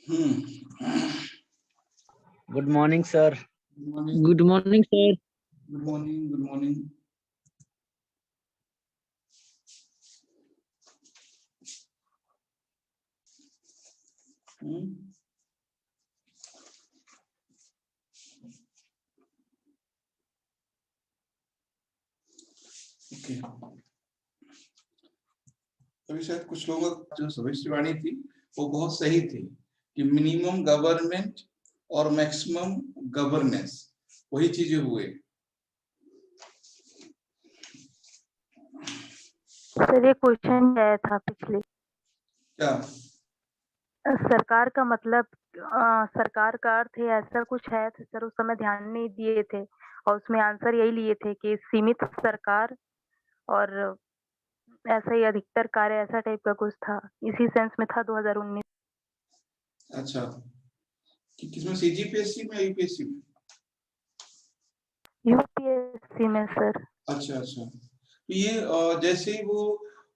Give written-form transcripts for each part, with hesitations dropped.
Good morning, sir. Good morning, sir. Good morning. Good morning. Okay, अभी शायद कुछ लोगों का जो भविष्यवाणी थी वो बहुत सही थी कि मिनिमम गवर्नमेंट और मैक्सिमम गवर्नेंस वही चीजें हुए। सर ये क्वेश्चन आया था पिछले। क्या सरकार का मतलब सरकार का अर्थ है ऐसा कुछ है तो सर उस समय ध्यान नहीं दिए थे और उसमें आंसर यही लिए थे कि सीमित सरकार और ऐसा ही अधिकतर कार्य ऐसा टाइप का कुछ था, इसी सेंस में था 2019। अच्छा, कि किसमें सीजीपीएससी में यूपीएससी में? यूपीएससी में सर। अच्छा अच्छा, तो ये जैसे ही वो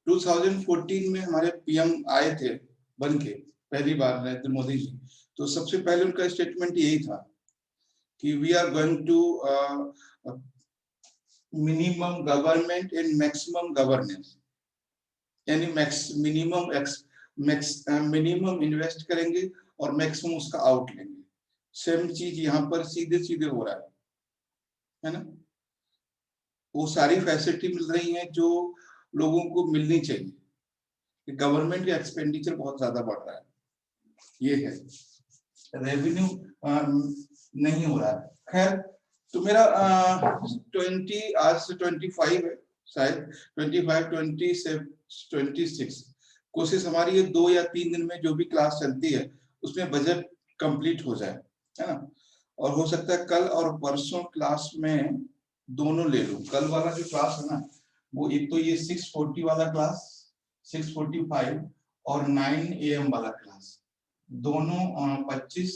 2014 में हमारे पीएम आए थे बन के पहली बार नरेंद्र मोदी जी, तो सबसे पहले उनका स्टेटमेंट यही था कि we are going to minimum government and maximum governance, यानी मिनिमम इन्वेस्ट करेंगे और मैक्सिमम उसका आउट लेंगे। सेम चीज यहाँ पर सीधे सीधे हो रहा है ना। वो सारी फैसिलिटी मिल रही हैं जो लोगों को मिलनी चाहिए। गवर्नमेंट का एक्सपेंडिचर बहुत ज्यादा बढ़ रहा है, ये है, रेवेन्यू नहीं हो रहा है। खैर, तो मेरा 20 आज से 25 है, शायद 25, 26 कोशिश हमारी है 2 या 3 दिन में जो भी क्लास चलती है उसमें बजट कंप्लीट हो जाए, है ना। और हो सकता है कल और परसों क्लास में दोनों ले लूं। कल वाला जो क्लास है ना, वो एक तो ये 6:40 वाला क्लास, 6:45 और 9 AM वाला क्लास, दोनों 25,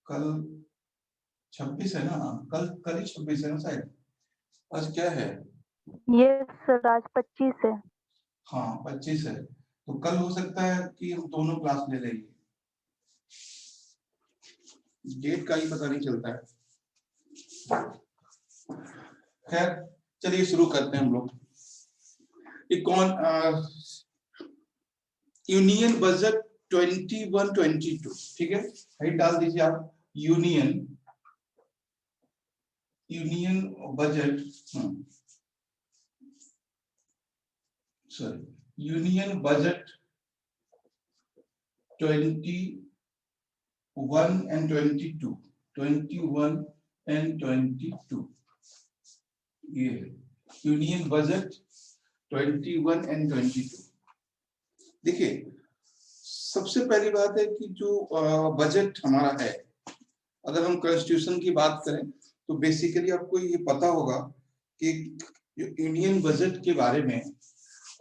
कल 26 है ना, कल ही 26 है ना शायद। आज क्या है? ये सर आज 25 है। हाँ 25 है, तो कल हो सकता है कि हम दोनों क्लास ले लेंगे। डेट का ही पता नहीं चलता है। खैर चलिए शुरू करते हैं हम लोग। यूनियन बजट 21-22, ठीक है, हाइट डाल दीजिए आप। Union budget, sorry, union budget 21 and 22, 21 and 22, ये यूनियन बजट 21 and 22। देखिए, सबसे पहली बात है कि जो बजट हमारा है, अगर हम कॉन्स्टिट्यूशन की बात करें तो बेसिकली आपको ये पता होगा कि यूनियन बजट के बारे में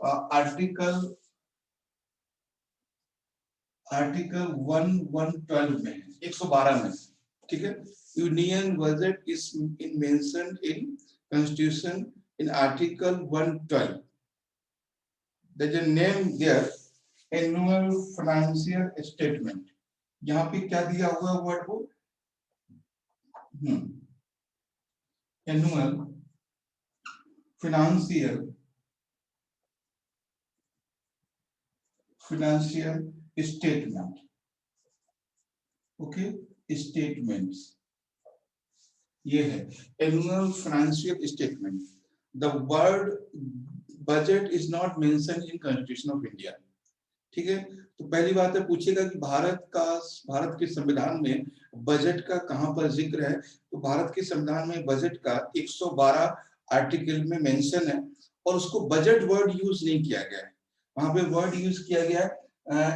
आर्टिकल 112 में, 112 में, ठीक है। Union budget is mentioned in constitution in article 112। There's a name there, annual financial statement। यहाँ पे क्या दिया हुआ है वर्ड को? Annual financial statement, okay, statements, ये है annual financial statement. The word budget is not mention in constitution of India, ठीक है। तो पहली बात है, पूछेगा कि भारत के संविधान में बजट का कहां पर जिक्र है, तो भारत के संविधान में बजट का 112 आर्टिकल में मेंशन है, और उसको बजट वर्ड यूज नहीं किया गया है। वहां पे वर्ड यूज किया गया है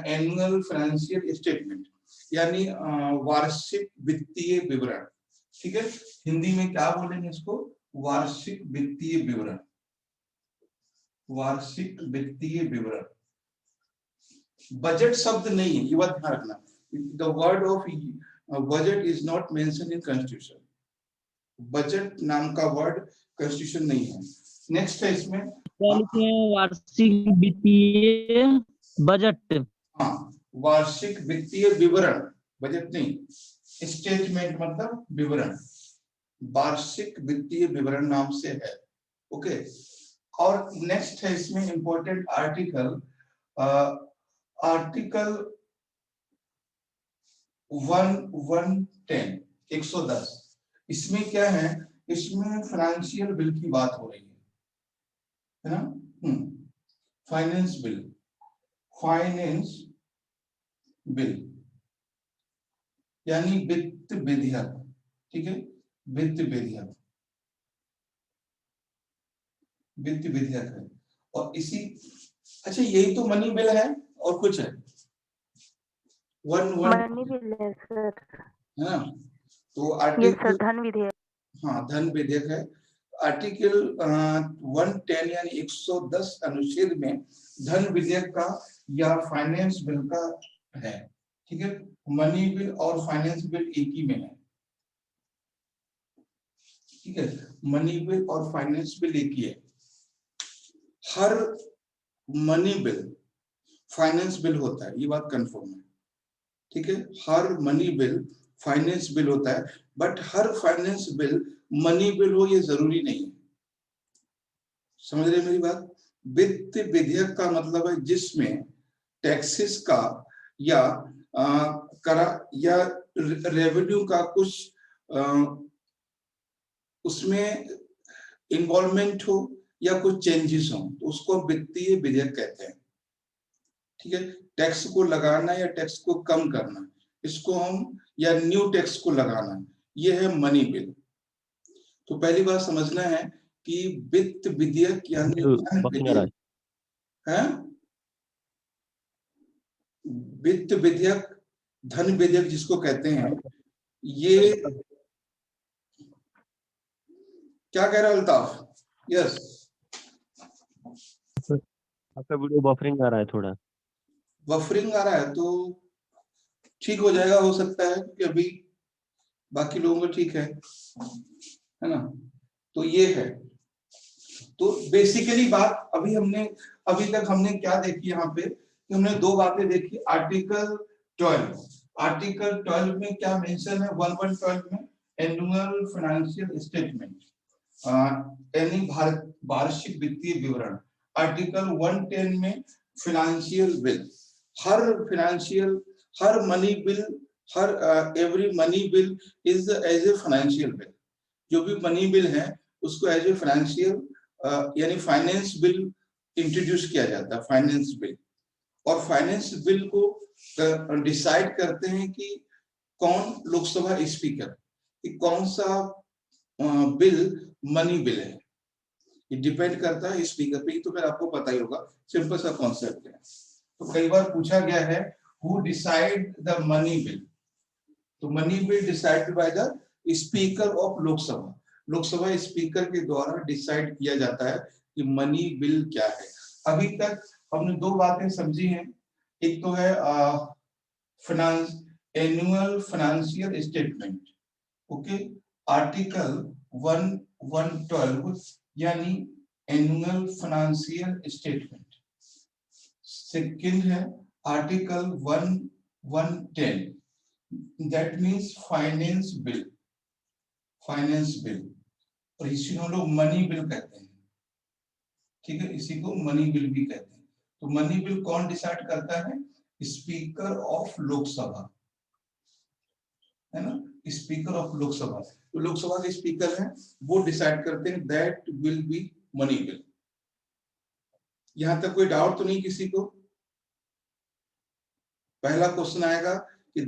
एनुअल फाइनेंशियल स्टेटमेंट, यानी वार्षिक वित्तीय विवरण, ठीक है। हिंदी में क्या बोलेंगे इसको? वार्षिक वित्तीय विवरण, वार्षिक वित्तीय विवरण। बजट शब्द नहीं है, ये बात ध्यान रखना। The word of budget is not mention in constitution. Budget नाम का वर्ड कॉन्स्टिट्यूशन नहीं है। नेक्स्ट है इसमें वार्षिक वित्तीय बजट। हाँ, वार्षिक वित्तीय विवरण, बजट नहीं, स्टेटमेंट मतलब विवरण, वार्षिक वित्तीय विवरण नाम से है। ओके, और नेक्स्ट है इसमें इंपॉर्टेंट आर्टिकल, आर्टिकल 110। इसमें क्या है, इसमें फाइनेंशियल बिल की बात हो रही है ना। फाइनेंस बिल, फाइनेंस बिल यानी वित्त विधेयक, ठीक है, वित्त विधेयक, वित्त विधेयक है। और इसी, अच्छा यही तो मनी बिल है और कुछ है? मनी बिल है सर, है ना। तो ये आर्टिकल, सर धन विधेयक, हाँ धन विधेयक है। आर्टिकल 110 यानी 110 अनुच्छेद में धन विधेयक का या फाइनेंस बिल का है, ठीक है। मनी बिल और फाइनेंस बिल एक ही में है, ठीक है, मनी बिल और फाइनेंस बिल एक ही है। हर मनी बिल फाइनेंस बिल होता है, ये बात कंफर्म है, ठीक है। हर मनी बिल फाइनेंस बिल होता है, but her finance bill money bill हो ये जरूरी नहीं है। समझ रहे मेरी बात? वित्त विधेयक का मतलब है जिसमें टैक्सेस का या करा या रेवेन्यू का कुछ उसमें इन्वॉल्वमेंट हो या कुछ चेंजेस हो, तो उसको वित्तीय विधेयक कहते हैं, ठीक है। टैक्स को लगाना या टैक्स को कम करना, इसको हम, या न्यू टैक्स को लगाना, ये है मनी बिल। तो पहली बात समझना है कि वित्त विधेयक यानी धन विधेयक है, वित्त विधेयक, धन विधेयक जिसको कहते हैं, ये क्या कह रहा है अल्ताफ? यस, आपका वीडियो बफरिंग आ रहा है थोड़ा। बफरिंग आ रहा है तो ठीक हो जाएगा, हो सकता है कि अभी बाकी लोगों को ठीक है ना। तो ये है, तो बेसिकली बात अभी तक हमने क्या देखी यहाँ पे, कि हमने दो बातें देखी। आर्टिकल 12 में क्या मेंशन है, 112 में एनुअल फाइनेंशियल स्टेटमेंट यानी वार्षिक वित्तीय विवरण। आर्टिकल 110 में फाइनेंशियल बिल, हर मनी बिल, हर every money bill is as a financial bill. जो भी मनी बिल है उसको एज ए फाइनेंशियल यानी फाइनेंस बिल इंट्रोड्यूस किया जाता है, फाइनेंस बिल। और फाइनेंस बिल को डिसाइड करते हैं कि कौन लोकसभा स्पीकर, कि कौन सा बिल मनी बिल है, ये डिपेंड करता है स्पीकर पे। तो फिर आपको पता ही होगा, सिंपल सा कॉन्सेप्ट है। तो कई बार पूछा गया है who decide the money bill, तो money bill decided by the speaker of Lok Sabha. Lok Sabha speaker के द्वारा डिसाइड किया जाता है कि मनी बिल क्या है। अभी तक हमने दो बातें समझी हैं, एक तो है annual financial statement, okay, article 112 यानी एनुअल फाइनेंशियल स्टेटमेंट। सेकंड है article 110, that means finance bill, finance bill, और इसी को लोग मनी बिल कहते हैं, ठीक है, इसी को मनी बिल भी कहते हैं। तो मनी बिल कौन डिसाइड करता है? स्पीकर ऑफ लोकसभा, है ना, स्पीकर ऑफ लोकसभा। तो लोकसभा के स्पीकर हैं, वो डिसाइड करते हैं that will be money bill. यहां तक कोई डाउट तो नहीं किसी को? पहला क्वेश्चन आएगा कि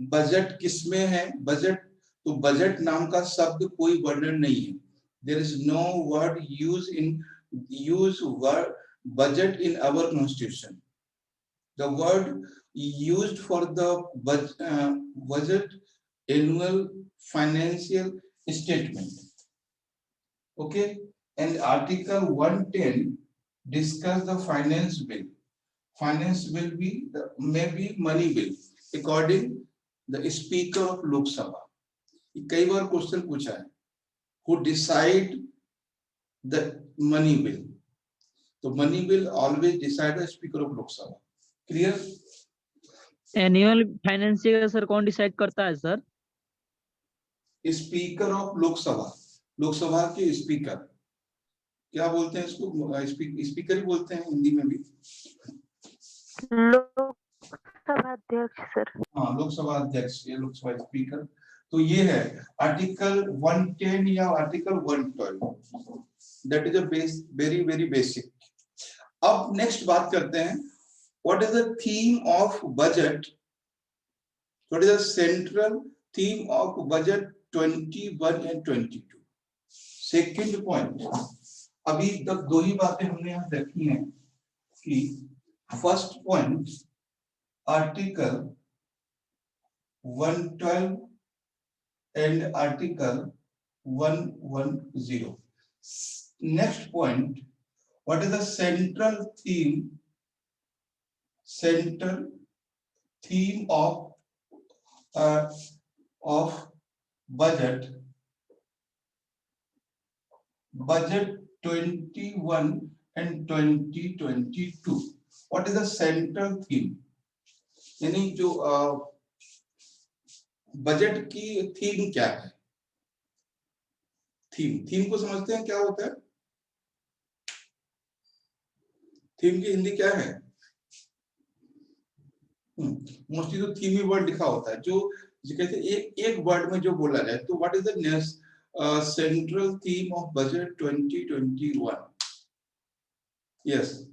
बजट किसमें है? बजट, तो बजट नाम का शब्द कोई वर्णन नहीं है। There is no word use word budget in our constitution. The word used for the budget annual financial statement, okay, and article 110 discuss the finance bill. Finance bill be the maybe money bill according the speaker of Lok Sabha. कई बार question पूछा है, who decide the money bill? तो money bill always decide the speaker of Lok Sabha. Clear? Annual financial sir कौन decide करता है sir? Speaker of Lok Sabha, Lok Sabha के speaker, क्या बोलते हैं इसको, स्पीकर ही बोलते हैं हिंदी में भी। लोकसभा अध्यक्ष सर। हाँ, लोकसभा अध्यक्ष या लोकसभा स्पीकर। तो ये है आर्टिकल 110 या article 112, that is a very very basic. अब नेक्स्ट बात करते हैं, what is the theme of budget, what is the central theme of budget 21 and 22। Second point, अभी तक दो ही बातें हमने यहाँ रखी हैं कि first point article 112 and article 110. Next point, what is the central theme of budget 21 and 2022? What is the central theme? यानी जो बजट की थीम क्या है? थीम को समझते हैं क्या होता है? थीम की हिंदी क्या है? मोस्टली तो थीम ही वर्ड लिखा होता है, जो कहते हैं एक वर्ड में जो बोला जाए। तो what is the central theme of budget 2021? Yes,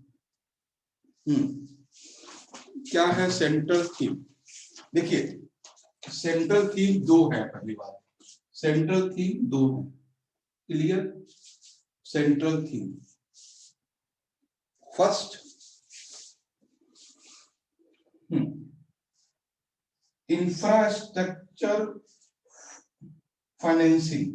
क्या है सेंट्रल थीम? देखिए, सेंट्रल थीम दो है। पहली बात, सेंट्रल थीम दो है, clear? Central theme first, infrastructure financing,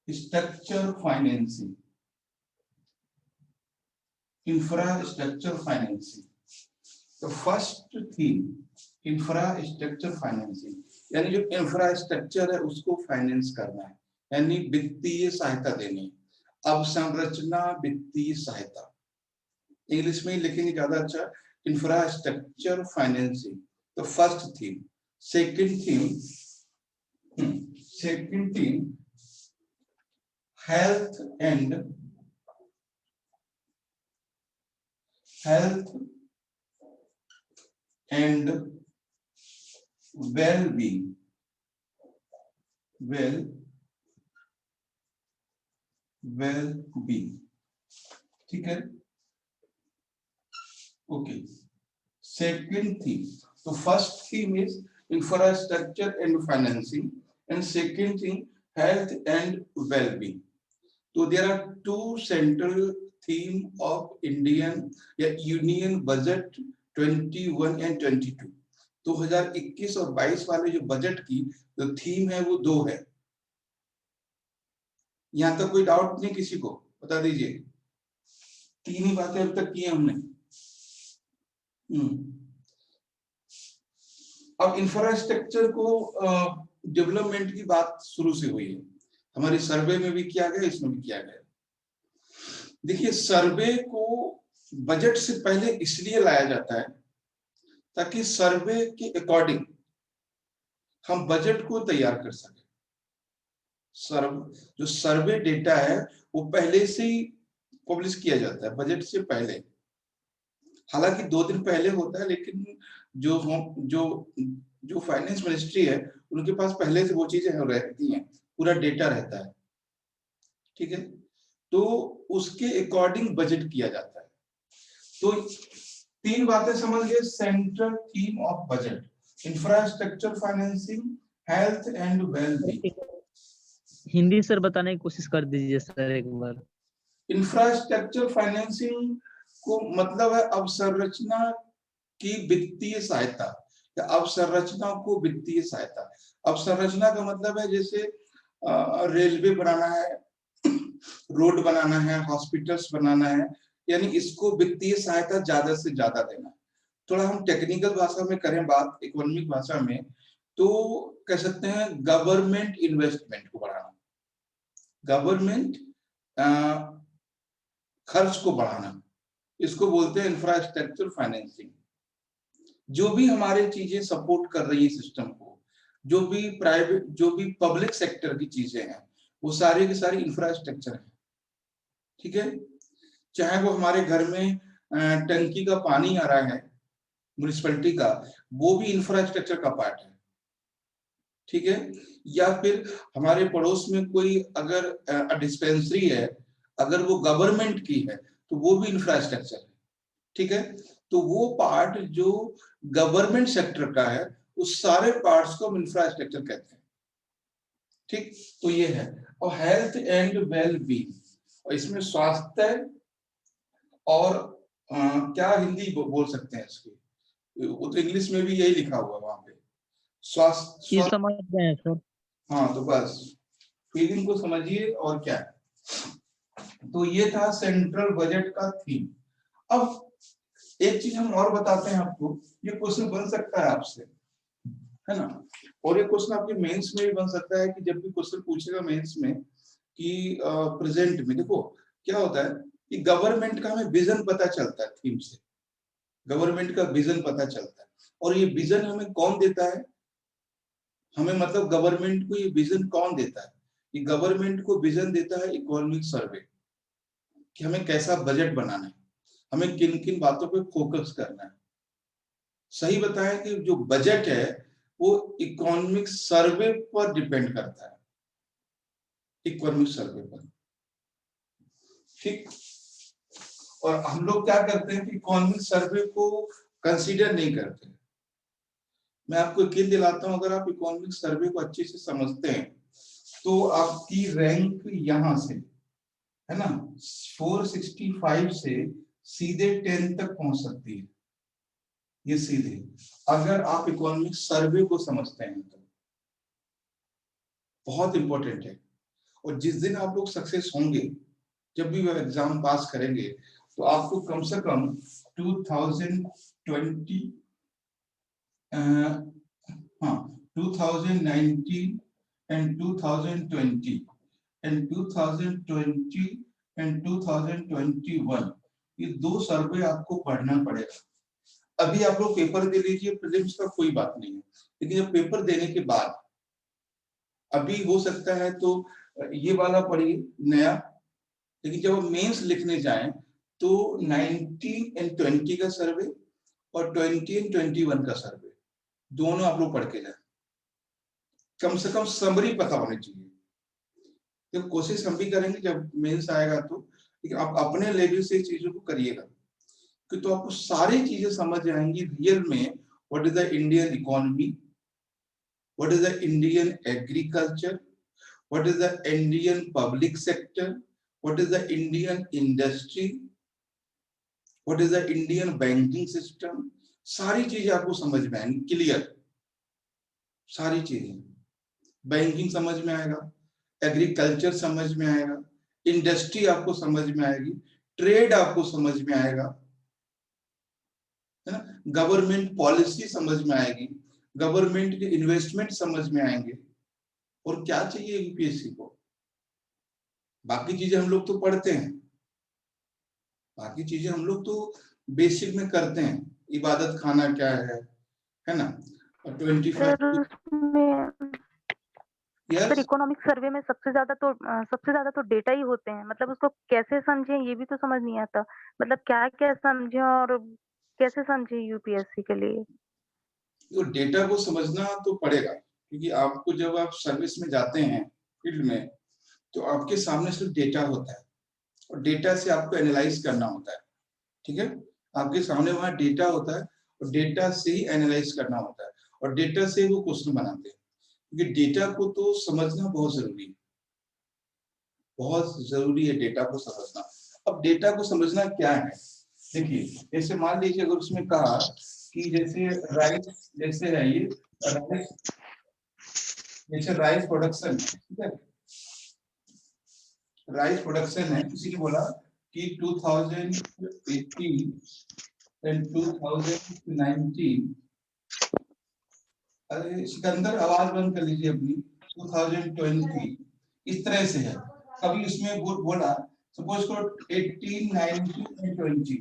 structure financing, infrastructure financing. तो फर्स्ट थीम इंफ्रास्ट्रक्चर फाइनेंसिंग, यानी जो इंफ्रास्ट्रक्चर है उसको फाइनेंस करना है, यानी वित्तीय सहायता देनी। अवसंरचना वित्तीय सहायता, इंग्लिश में ही लिखेंगे ज्यादा अच्छा, इंफ्रास्ट्रक्चर फाइनेंसिंग। तो first theme. Second theme health and well-being, ठीक है? Okay, second theme. तो first theme is infrastructure and financing, and second theme health and wellbeing. तो there are two central theme of Indian या union budget 21 and 22। 2021 और 22 वाले जो budget की जो थीम है वो दो है। यहां तक कोई डाउट नहीं किसी को? बता दीजिए। तीन ही बातें अब तक की हैं हमने। अब इंफ्रास्ट्रक्चर को डेवलपमेंट की बात शुरू से हुई है, हमारी सर्वे में भी किया गया, इसमें भी किया गया। देखिए, सर्वे को बजट से पहले इसलिए लाया जाता है ताकि सर्वे के अकॉर्डिंग हम बजट को तैयार कर सके। जो सर्वे डेटा है वो पहले से ही पब्लिश किया जाता है, बजट से पहले। हालांकि 2 दिन पहले होता है, लेकिन जो फाइनेंस मिनिस्ट्री है उनके पास पहले से वो चीजें रहती हैं, पूरा डेटा रहता है, ठीक है? तो उसके अकॉर्डिंग बजट किया जाता है। तो 3 बातें समझ गए central theme of budget, infrastructure financing, health and wellbeing. Hindi sir बताने की कोशिश कर दीजिए सर एक बार। इंफ्रास्ट्रक्चर फाइनेंसिंग को मतलब है अवसंरचना की वित्तीय सहायता, या अवसंरचना को वित्तीय सहायता। अवसंरचना का मतलब है जैसे रेलवे बनाना है, रोड बनाना है, हॉस्पिटल्स बनाना है, यानी इसको वित्तीय सहायता ज्यादा से ज्यादा देना। थोड़ा हम टेक्निकल भाषा में करें बात, इकोनॉमिक भाषा में, तो कह सकते हैं गवर्नमेंट इन्वेस्टमेंट को बढ़ाना। गवर्नमेंट खर्च को बढ़ाना, इसको बोलते हैं इंफ्रास्ट्रक्चर फाइनेंसिंग। जो भी हमारे चीजें सपोर्ट कर रही है सिस्टम को, जो भी प्राइवेट, जो भी पब्लिक सेक्टर की चीजें हैं, वो सारी की सारी इंफ्रास्ट्रक्चर है, ठीक है। चाहे वो हमारे घर में टंकी का पानी आ रहा है म्युनिसिपैलिटी का, वो भी इंफ्रास्ट्रक्चर का पार्ट है, ठीक है। या फिर हमारे पड़ोस में कोई अगर डिस्पेंसरी है, अगर वो गवर्नमेंट की है, तो वो भी इंफ्रास्ट्रक्चर है, ठीक है। तो वो पार्ट जो गवर्नमेंट सेक्टर का है, उस सारे पार्ट्स को हम इंफ्रास्ट्रक्चर कहते हैं, ठीक। तो ये है। और हेल्थ एंड वेल बीइंग, और इसमें स्वास्थ्य और क्या हिंदी बोल सकते हैं इसकी, वो तो इंग्लिश में भी यही लिखा हुआ है वहां पे, ये स्वास्थ्य। समझ गए हैं सर। हाँ, तो बस फीलिंग को समझिए और क्या है। तो ये था सेंट्रल बजट का थीम। अब एक चीज हम और बताते हैं आपको, ये क्वेश्चन बन सकता है आपसे, है ना। और ये क्वेश्चन आपके मेंस में भी बन सकता है, कि जब भी क्वेश्चन पूछेगा मेंस में कि प्रेजेंट में, देखो क्या होता है कि गवर्नमेंट का हमें विजन पता चलता है थीम से, गवर्नमेंट का विजन पता चलता है। और ये विजन हमें कौन देता है, हमें मतलब गवर्नमेंट को ये विजन कौन देता है, ये गवर्नमेंट को विजन देता है इकोनॉमिक सर्वे, कि हमें कैसा बजट बनाना है, हमें किन किन बातों पे फोकस करना है। सही बताएं कि जो बजट है वो इकोनॉमिक सर्वे पर डिपेंड करता है, इकोनॉमिक सर्वे पर, ठीक। और हम लोग क्या करते हैं कि इकोनॉमिक सर्वे को कंसीडर नहीं करते। मैं आपको यकीन दिलाता हूं, अगर आप इकोनॉमिक सर्वे को अच्छे से समझते हैं, तो आपकी रैंक यहां से, है ना, 465 से सीधे 10 तक पहुंच सकती है, ये सीधे, अगर आप इकोनॉमिक सर्वे को समझते हैं तो। बहुत इंपॉर्टेंट है। और जिस दिन आप लोग सक्सेस होंगे, जब भी वो एग्जाम पास करेंगे, तो आपको कम से कम 2020 हाँ 2019 एंड 2020 एंड 2020 एंड 2021, ये 2 सर्वे आपको पढ़ना पड़ेगा। अभी आप लोग पेपर दे लीजिए, प्रीलिम्स का कोई बात नहीं है, लेकिन जब पेपर देने के बाद, अभी हो सकता है तो ये वाला पढ़िए नया, लेकिन जब आप मेंस लिखने जाएं तो 19 एंड 20 का सर्वे और 20 एंड 21 का सर्वे, दोनों आप लोग पढ़ के जाए, कम से कम समरी पता होनी चाहिए। तो कोशिश हम भी करेंगे जब मेंस आएगा तो, लेकिन आप अपने लेवल से चीजों को करिएगा, कि तो आपको सारी चीजें समझ आएंगी रियल में। What is the Indian economy, what is the Indian agriculture, what is the Indian public sector, what is the Indian industry, what is the Indian banking system, सारी चीजें आपको समझ में आएंगी क्लियर, सारी चीजें। बैंकिंग समझ में आएगा, एग्रीकल्चर समझ में आएगा, इंडस्ट्री आपको समझ में आएगी, ट्रेड आपको समझ में आएगा, है ना, गवर्नमेंट पॉलिसी समझ में आएगी, गवर्नमेंट के इन्वेस्टमेंट समझ में आएंगे। और क्या चाहिए यूपीएससी को, बाकी चीजें हम लोग तो पढ़ते हैं, बाकी चीजें हम लोग तो बेसिक में करते हैं, इबादत खाना क्या है ना। और 25 सर इकोनॉमिक सर्वे में सबसे ज्यादा तो डेटा ही होते हैं, मतलब उसको कैसे समझें ये भी तो समझ नहीं आता, मतलब क्या क्या समझें और कैसे समझें यूपीएससी के लिए। तो डेटा को समझना तो पड़ेगा, क्योंकि आपको जब आप सर्विस में जाते हैं फील्ड में, तो आपके सामने सिर्फ डेटा होता है, और डेटा से आपको एनालाइज करना होता है, ठीक है। आपके सामने वहां डेटा होता है, और डेटा से ही एनालाइज करना होता है, और डेटा से वो क्वेश्चन बनाते हैं, क्योंकि डेटा को तो समझना बहुत जरूरी है, बहुत जरूरी है डेटा को समझना। अब डेटा को समझना क्या है, देखिए जैसे मान लीजिए अगर उसमें कहा कि जैसे राइस, जैसे है ये राइस, जैसे राइस प्रोडक्शन, ठीक है, राइस प्रोडक्शन है, किसी ने बोला कि 2018 एंड 2019, अरे सिकंदर आवाज बंद कर लीजिए अपनी, 2020 इस तरह से है। कभी उसमें बोला सपोज करो 18, 19 and 20।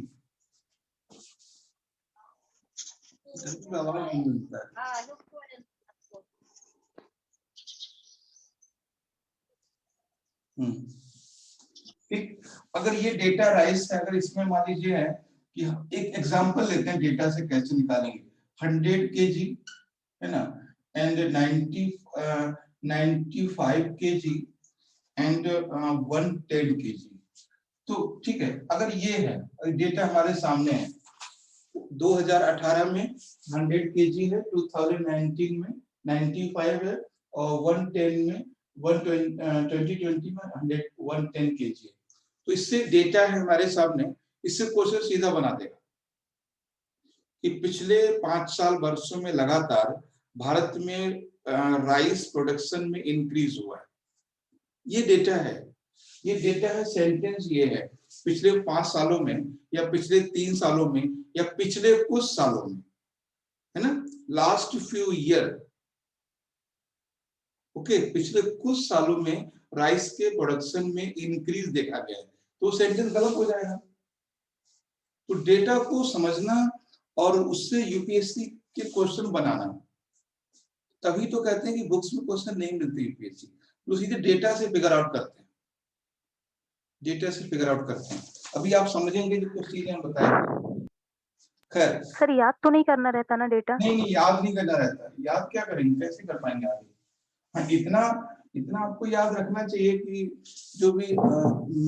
आवाज नहीं मिलता है। ठीक, अगर ये डेटा राइस है, अगर इसमें मान लीजिए है कि एक एग्जांपल लेते हैं डेटा से कैसे निकालेंगे। 100 kg है ना, एंड 95 kg एंड 110 kg। तो ठीक है, अगर ये है डेटा हमारे सामने है, 2018 में 100 kg है, 2019 में 95 है, और 110 में 2020 में 110 kg है। तो इससे डेटा है हमारे सामने, इससे क्वेश्चन सीधा बना देगा कि पिछले 5 साल वर्षों में लगातार भारत में राइस प्रोडक्शन में इंक्रीज हुआ है। ये डेटा है, ये डेटा है, सेंटेंस ये है पिछले 5 सालों में या पिछले 3 सालों में या पिछले कुछ सालों में, है ना, लास्ट फ्यू ईयर। ओके, पिछले कुछ सालों में राइस के प्रोडक्शन में इंक्रीज देखा गया है, तो सेंटेंस गलत हो जाएगा। तो डेटा को समझना और उससे यूपीएससी के क्वेश्चन बनाना, तभी तो कहते हैं कि बुक्स में क्वेश्चन नहीं मिलते यूपीएससी, तो सीधे डेटा से फिगर आउट करते हैं, डेटा से फिगर आउट करते हैं। अभी आप समझेंगे जो कुछ चीजें हम बताएंगे। खैर सर याद तो नहीं करना रहता ना डेटा? नहीं, याद नहीं करना रहता। याद क्या करेंगे, कैसे कर पाएंगे आगे? हाँ, इतना आपको याद रखना चाहिए कि जो भी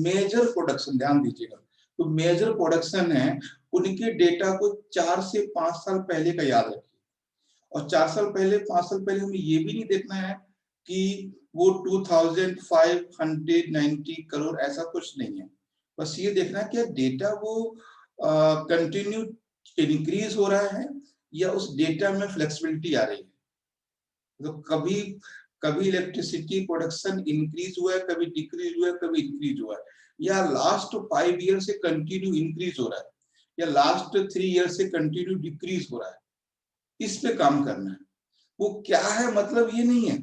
मेजर प्रोडक्शन, ध्यान दीजिएगा, तो मेजर प्रोडक्शन है उनके डेटा को 4 से 5 साल पहले का याद रखिए। और 4 साल पहले 5 साल पहले हमें ये भी नहीं देखना है कि वो 2590 करोड़, ऐसा कुछ नहीं है। बस ये देखना है कि डेटा वो कंटिन्यू इंक्रीज हो रहा है या उस डेटा में फ्लेक्सिबिलिटी आ रही है। तो कभी इलेक्ट्रिसिटी प्रोडक्शन इंक्रीज हुआ है, कभी डिक्रीज हुआ है, कभी इंक्रीज हुआ है, या लास्ट 5 ईयर से कंटिन्यू इंक्रीज हो रहा है, या लास्ट 3 ईयर से कंटिन्यू डिक्रीज हो रहा है। इस पे काम करना है। वो क्या है मतलब ये नहीं है,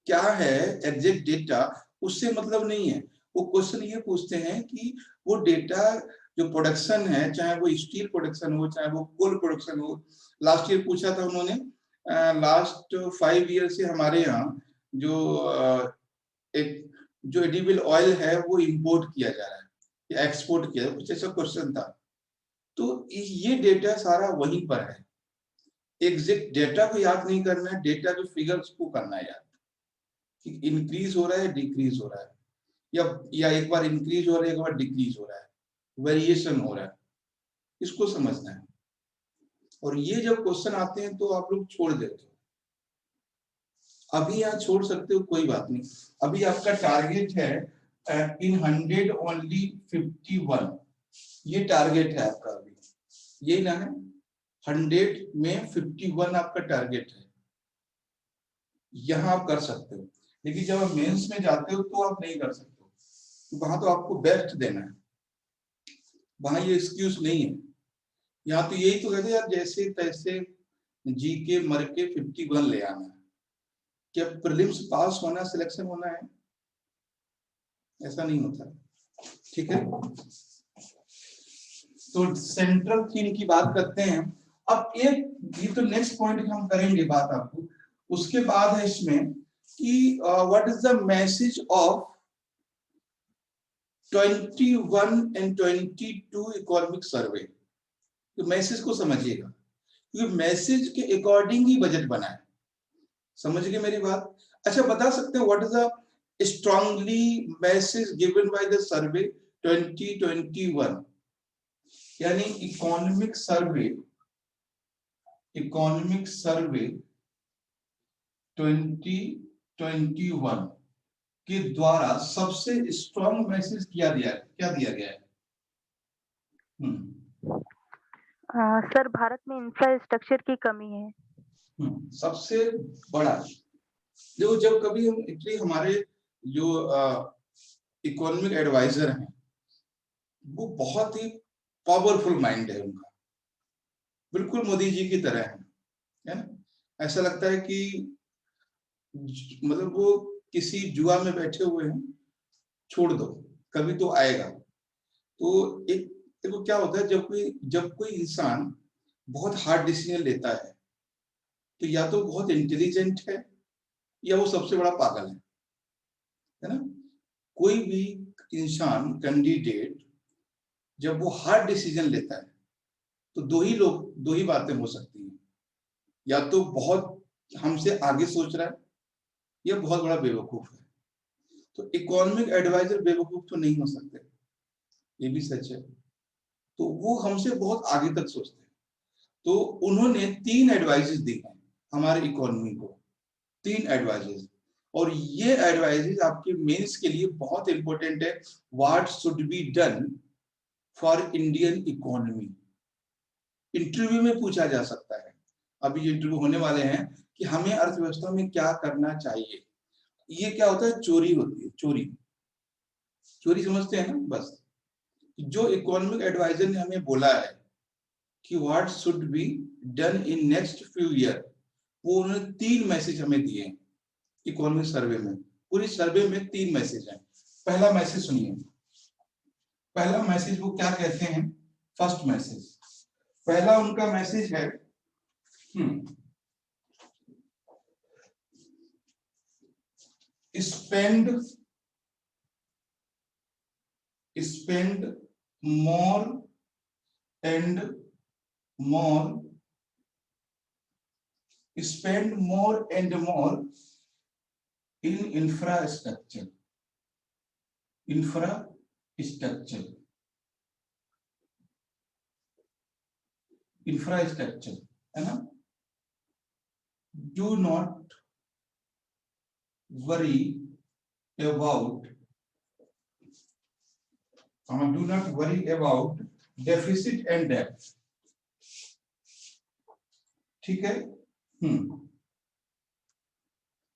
क्या है एग्जैक्ट डेटा उससे मतलब नहीं है। वो क्वेश्चन ये पूछते हैं कि वो डेटा जो प्रोडक्शन है, चाहे वो स्टील प्रोडक्शन हो, चाहे वो कोल प्रोडक्शन हो। लास्ट ईयर पूछा था उन्होंने, लास्ट 5 ईयर से हमारे यहाँ जो एडिबल ऑयल है वो इंपोर्ट किया जा रहा है या एक्सपोर्ट किया, कुछ ऐसा क्वेश्चन था। तो ये डेटा सारा वहीं पर है। एग्जैक्ट डेटा को याद नहीं करना है, डेटा के फिगर्स को करना है याद, कि इंक्रीज हो रहा है, डिक्रीज हो रहा है, या एक बार इंक्रीज हो रहा है, एक बार डिक्रीज हो रहा है, वेरिएशन हो रहा है, इसको समझना है। और ये जब क्वेश्चन आते हैं तो आप लोग छोड़ देते हो। अभी यहाँ छोड़ सकते हो, कोई बात नहीं। अभी आपका टारगेट है इन 100 ओनली 51, ये टारगेट है आपका अभी, ये ना है 100 में 51 आपका टारगेट है। यहाँ आप कर सकते हो, लेकिन जब आप मेंस में जाते हो तो आप नहीं कर सकते हो, तो वहां तो आपको बेस्ट देना है, वहां ये एक्सक्यूज नहीं है। यहाँ तो यही तो कहते हैं यार, जैसे तैसे जी के मर के 51 ले आना है। क्या प्रीलिम्स पास होना सिलेक्शन होना है? ऐसा नहीं होता, ठीक है। तो सेंट्रल थीम की बात करते हैं। अब एक ये तो नेक्स्ट पॉइंट हम करेंगे बात आपको, उसके बाद है इसमें कि what is the message of 21 and 22 economic survey. तो मैसेज को समझिएगा, क्योंकि मैसेज के अकॉर्डिंग ही बजट बना है। समझ गए मेरी बात? अच्छा, बता सकते हो what is the strongly message given by the survey 2021, यानी इकोनॉमिक सर्वे 2021 के द्वारा सबसे स्ट्रांग मैसेज क्या दिया गया है? सर भारत में इंफ्रास्ट्रक्चर की कमी है। सबसे बड़ा जो, जब कभी हम एक्चुअली हमारे जो इकोनॉमिक एडवाइजर हैं वो बहुत ही पावरफुल माइंड है उनका, बिल्कुल मोदी जी की तरह है ना। ऐसा लगता है कि मतलब वो किसी जुआ में बैठे हुए हैं, छोड़ दो, कभी तो आएगा। तो एक देखो क्या होता है, जब कोई इंसान बहुत हार्ड डिसीजन लेता है तो या तो बहुत इंटेलिजेंट है या वो सबसे बड़ा पागल है ना। कोई भी इंसान कैंडिडेट जब वो हार्ड डिसीजन लेता है तो दो ही बातें हो सकती हैं, या तो बहुत हमसे आगे सोच रहा है या बहुत बड़ा बेवकूफ है। तो इकोनॉमिक एडवाइजर बेवकूफ तो नहीं हो सकते, ये भी सच है। तो वो हमसे बहुत आगे तक सोचते हैं। तो उन्होंने 3 एडवाइजेस दी हैं हमारे इकोनॉमी को, 3 एडवाइजेस, और ये एडवाइजेस आपके मेंस के लिए बहुत इंपॉर्टेंट है। What should be done for Indian economy, interview में पूछा जा सकता है। अभी जो इंटरव्यू होने वाले हैं कि हमें अर्थव्यवस्था में क्या करना चाहिए। ये क्या होता है, चोरी होती है, चोरी समझते हैं ना। बस जो इकोनॉमिक एडवाइजर ने हमें बोला है कि what should be done in next few year, वो उन्होंने 3 मैसेज हमें दिए हैं इकोनॉमिक सर्वे में। पूरी सर्वे में 3 मैसेज हैं। पहला मैसेज सुनिए, पहला मैसेज वो क्या कहते हैं। फर्स्ट मैसेज, पहला उनका मैसेज है spend more and more, spend more and more in infrastructure, है ना। Do not worry about deficit and debt, ठीक है।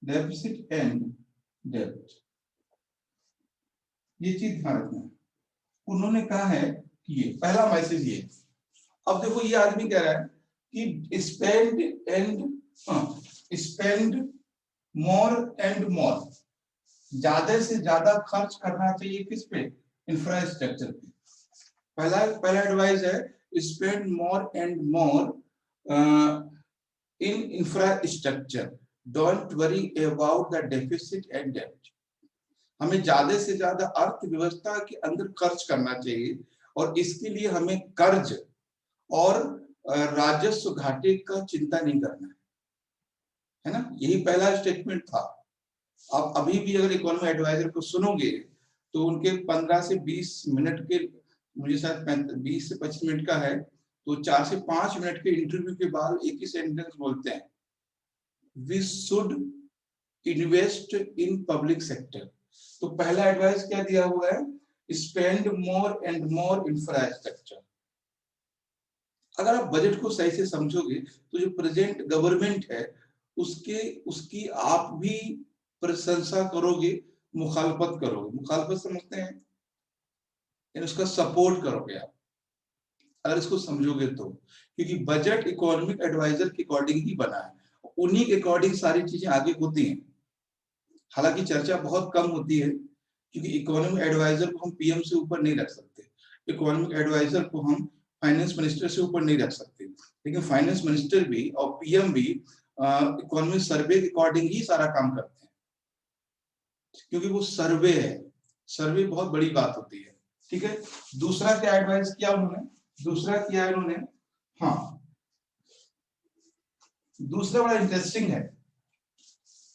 डेफिसिट एंड डेब्ट, ये चीज ध्यान रखना। उन्होंने कहा है कि ये पहला मैसेज ये। अब देखो ये आदमी कह रहा है कि स्पेंड मोर एंड मोर, ज्यादा से ज्यादा खर्च करना चाहिए किस पे, इंफ्रास्ट्रक्चर पे। पहला एडवाइस है spend more and more in infrastructure, don't worry about the deficit and डेब्ट। हमें ज्यादा से ज्यादा अर्थव्यवस्था के अंदर खर्च करना चाहिए और इसके लिए हमें कर्ज और राजस्व घाटे का चिंता नहीं करना है ना। यही पहला स्टेटमेंट था। आप अभी भी अगर इकोनॉमिक एडवाइजर को सुनोगे तो उनके 15 से 20 मिनट के, मुझे शायद 20 से 25 मिनट का है, तो 4 से 5 मिनट के इंटरव्यू के बाद एक ही सेंटेंस बोलते हैं, we should invest in public sector. तो पहला एडवाइस क्या दिया हुआ है, spend more and more infrastructure. अगर आप बजट को सही से समझोगे तो जो प्रेजेंट गवर्नमेंट है उसकी आप भी प्रशंसा करोगे, मुखालफत करोगे। मुखालफत समझते हैं, यानी उसका सपोर्ट करोगे आप, अगर इसको समझोगे तो। क्योंकि बजट इकोनॉमिक एडवाइजर के अकॉर्डिंग ही बना है, उन्हीं के अकॉर्डिंग सारी चीजें आगे होती हैं। हालांकि चर्चा बहुत कम होती है क्योंकि इकोनॉमिक एडवाइजर को हम पीएम से ऊपर नहीं रख सकते, इकोनॉमिक एडवाइजर को हम फाइनेंस मिनिस्टर से ऊपर नहीं रख सकते। लेकिन फाइनेंस मिनिस्टर भी और पीएम भी इकोनॉमिक सर्वे के अकॉर्डिंग ही सारा काम करते हैं, क्योंकि वो सर्वे है, सर्वे बहुत बड़ी बात होती है। ठीक है, दूसरा क्या एडवाइस किया उन्होंने, दूसरा किया उन्होंने, हाँ दूसरा बड़ा इंटरेस्टिंग है,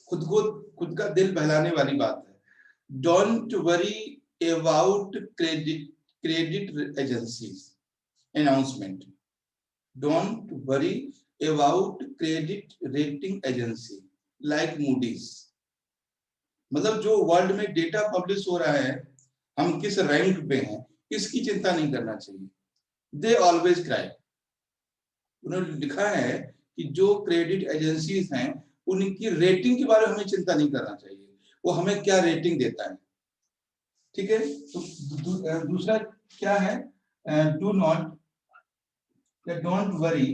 खुद का दिल बहलाने वाली बात है। Don't worry about credit agencies announcement, don't worry about credit rating agency like Moody's। मतलब जो वर्ल्ड में डेटा पब्लिश हो रहा है, हम किस रैंक पे हैं, इसकी चिंता नहीं करना चाहिए। They always cry. उन्होंने लिखा है कि जो क्रेडिट एजेंसीज हैं उनकी रेटिंग के बारे में हमें चिंता नहीं करना चाहिए, वो हमें क्या रेटिंग देता है। ठीक है, तो दूसरा क्या है, don't worry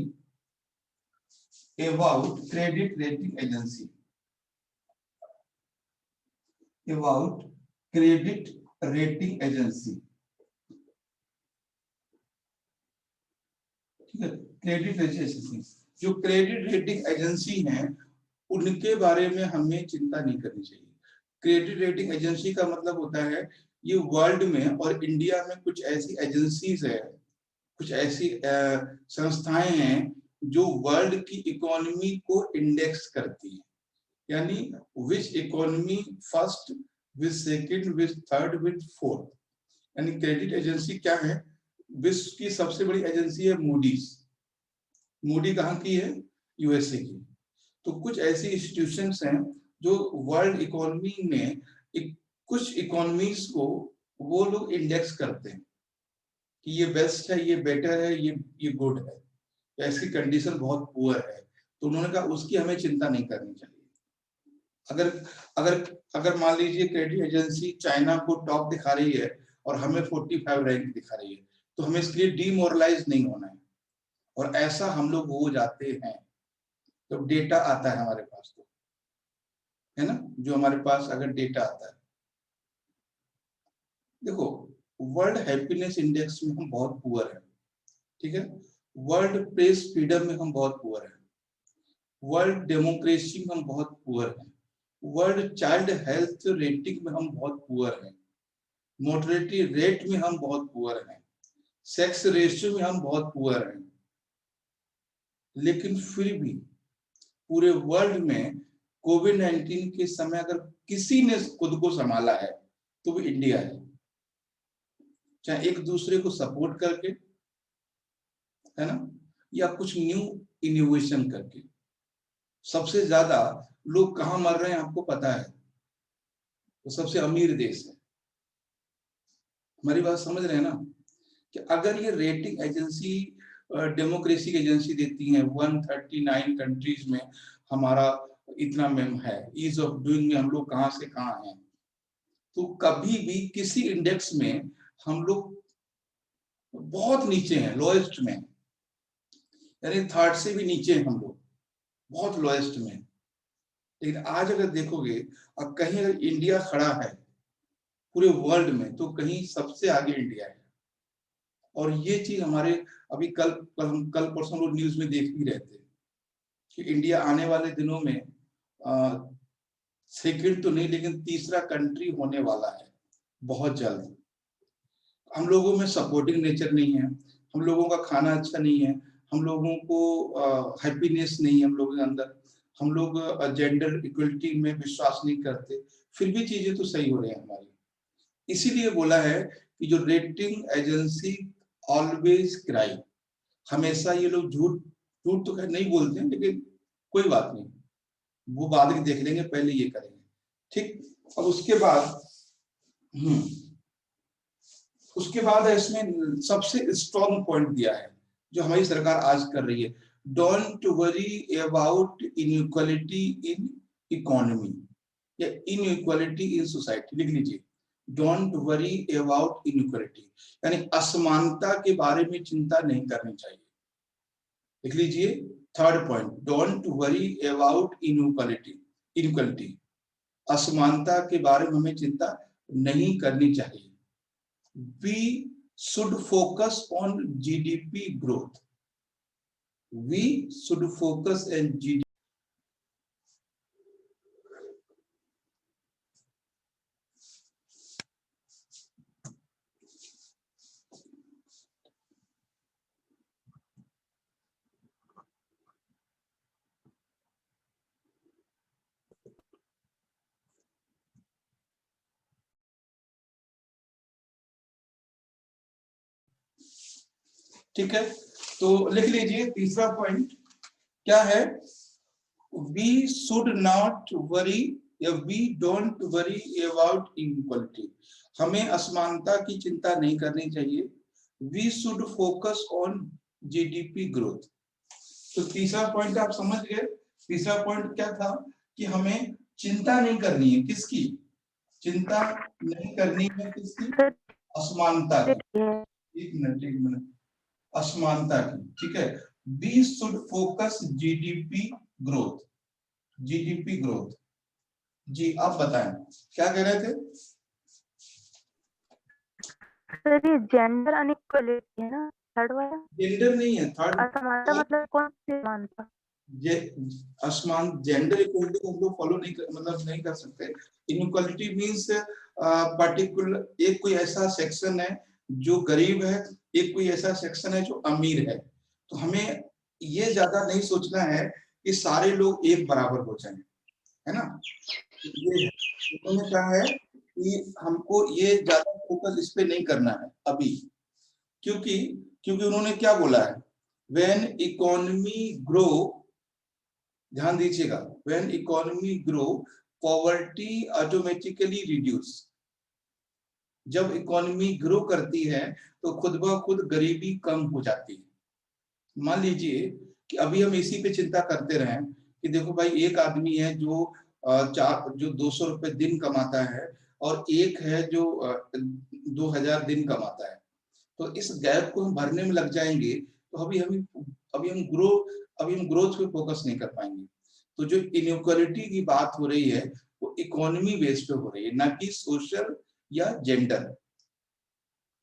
about credit rating agency, about credit rating agency, ठीक है, क्रेडिट एजेंसी, जो क्रेडिट रेटिंग एजेंसी हैं उनके बारे में हमें चिंता नहीं करनी चाहिए। क्रेडिट रेटिंग एजेंसी का मतलब होता है ये वर्ल्ड में और इंडिया में कुछ ऐसी एजेंसीज है, कुछ ऐसी संस्थाएं हैं जो वर्ल्ड की इकोनॉमी को इंडेक्स करती हैं, यानी विच इकोनॉमी फर्स्ट, विच सेकंड, विच थर्ड, विच फोर्थ। यानी क्रेडिट एजेंसी क्या है? विश्व की सबसे बड़ी एजेंसी है मूडीज। मूडी कहाँ की है? यूएसए की। तो कुछ ऐसी इंस्टीट्यूशंस हैं जो वर्ल्ड इकोनॉमी में कुछ इकोनॉमीज को वो लोग इंडेक्स करते हैं कि ये बेस्ट है, ये बेटर है, ये गुड है, ऐसी कंडीशन बहुत पुअर है। तो उन्होंने कहा उसकी हमें चिंता नहीं करनी चाहिए। अगर अगर अगर मान लीजिए क्रेडिट एजेंसी चाइना को टॉप दिखा रही है और हमें 45 रैंक दिखा रही है, तो हमें इसके लिए डीमोरलाइज नहीं होना है। और ऐसा हम लोग हो जाते हैं तो डेटा आता है हमारे पास, तो है ना, जो हमारे पास अगर डेटा आता है, देखो वर्ल्ड हैप्पीनेस इंडेक्स में हम बहुत पुअर हैं, ठीक है, वर्ल्ड प्रेस फ्रीडम में हम बहुत पुअर हैं, वर्ल्ड डेमोक्रेसी में हम बहुत पुअर हैं, वर्ल्ड चाइल्ड हेल्थ रेटिंग में हम बहुत पुअर हैं, मोर्टेलिटी रेट में हम बहुत पुअर हैं, सेक्स रेशियो में हम बहुत पुअर हैं। लेकिन फिर भी पूरे वर्ल्ड में कोविड-19 के समय अगर किसी ने खुद को संभाला है तो वो इंडिया है, चाहे एक दूसरे को सपोर्ट करके, है ना, या कुछ न्यू इनोवेशन करके। सबसे ज्यादा लोग कहाँ मर रहे हैं आपको पता है? तो सबसे अमीर देश है। हमारी बात समझ रहे हैं ना, कि अगर ये रेटिंग एजेंसी डेमोक्रेसी की एजेंसी देती है 139 कंट्रीज में हमारा इतना में है, ईज ऑफ डूइंग में हम लोग कहाँ से कहाँ हैं, तो कभी भी किसी इंडेक्स में हम लोग बहुत नीचे हैं, लोएस्ट में, यानी थर्ड से भी नीचे हैं हम लोग, बहुत लोएस्ट में। लेकिन आज अगर देखोगे, अब कहीं अगर इंडिया खड़ा है पूरे वर्ल्ड में, तो कहीं सबसे आगे इंडिया है। और ये चीज हमारे अभी कल परसों लोग न्यूज में देख भी रहे थे कि इंडिया आने वाले दिनों में सेकंड तो नहीं लेकिन तीसरा कंट्री होने वाला है बहुत जल्द। हम लोगों में सपोर्टिंग नेचर नहीं है, हम लोगों का खाना अच्छा नहीं है, हम लोगों को हैप्पीनेस नहीं है हम लोगों के अंदर, हम लोग जेंडर इक्वलिटी में विश्वास नहीं करते, फिर भी चीजें तो सही हो रही है हमारी। इसीलिए बोला है कि जो रेटिंग एजेंसी ऑलवेज क्राई, हमेशा ये लोग झूठ झूठ तो खैर नहीं बोलते हैं, लेकिन कोई बात नहीं, वो बाद में देख लेंगे, पहले ये करेंगे, ठीक। अब उसके बाद इसमें सबसे स्ट्रॉन्ग पॉइंट दिया है जो हमारी सरकार आज कर रही है, don't worry about inequality in economy या इनइक्वालिटी इन सोसाइटी। लिख लीजिए, डोंट वरी अबाउट इनइक्वालिटी, यानी असमानता के बारे में चिंता नहीं करनी चाहिए। लिख लीजिए third point, don't worry about inequality, असमानता के बारे में हमें चिंता नहीं करनी चाहिए। We should focus on GDP growth. We should focus on GDP. ठीक है, तो लिख लीजिए तीसरा पॉइंट क्या है, वी शुड नॉट वरी या we don't worry about inequality, हमें असमानता की चिंता नहीं करनी चाहिए। We should focus on GDP growth. तो तीसरा पॉइंट आप समझ गए। तीसरा पॉइंट क्या था कि हमें चिंता नहीं करनी है, किसकी चिंता नहीं करनी है? किसकी? असमानता की। एक मिनट, असमानता की, ठीक है। We should focus GDP growth, GDP growth. जी आप बताएं क्या कह रहे थे? सर ये जेंडर अनइक्वालिटी है ना थर्ड वाला? जेंडर नहीं है थर्ड। असमानता मतलब कौन सी समानता? असमान जेंडर इक्वलिटी हम लोग फॉलो नहीं कर, मतलब नहीं कर सकते। इनइक्वालिटी मींस पर्टिकुलर एक कोई ऐसा सेक्शन है जो गरीब है, एक कोई ऐसा सेक्शन है जो अमीर है। तो हमें ये ज्यादा नहीं सोचना है कि सारे लोग एक बराबर हो जाएं, है ना। ये उन्होंने कहा है कि हमको ये ज्यादा फोकस इस पे नहीं करना है अभी, क्योंकि क्योंकि उन्होंने क्या बोला है, व्हेन इकोनॉमी ग्रो, ध्यान दीजिएगा, when economy grow poverty automatically reduce. जब इकोनॉमी ग्रो करती है तो खुद ब खुद गरीबी कम हो जाती है। मान लीजिए कि अभी हम इसी पे चिंता करते रहे कि देखो भाई एक आदमी है जो 200 रुपए दिन कमाता है और एक है जो 2000 दिन कमाता है, तो इस गैप को हम भरने में लग जाएंगे तो अभी हम ग्रोथ पे फोकस नहीं कर पाएंगे। तो जो इनइक्वालिटी की बात हो रही है वो इकोनॉमी बेस पे हो रही है, ना कि सोशल या जेंडर।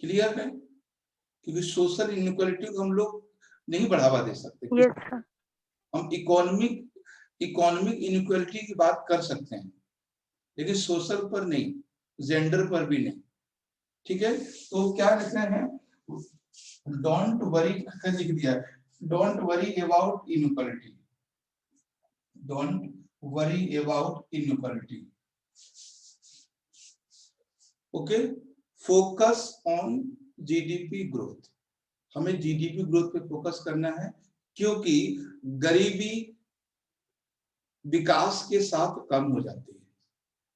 क्लियर है? क्योंकि सोशल इनइक्वालिटी को हम लोग नहीं बढ़ावा दे सकते। Yes sir. हम इकोनॉमिक इनइक्वालिटी की बात कर सकते हैं लेकिन सोशल पर नहीं, जेंडर पर भी नहीं। ठीक है, तो क्या लिख रहे हैं, डोंट वरी, लिख दिया, don't worry about inequality, don't worry about inequality. Okay, focus on GDP growth. हमें जीडीपी ग्रोथ पे फोकस करना है क्योंकि गरीबी विकास के साथ कम हो जाती है,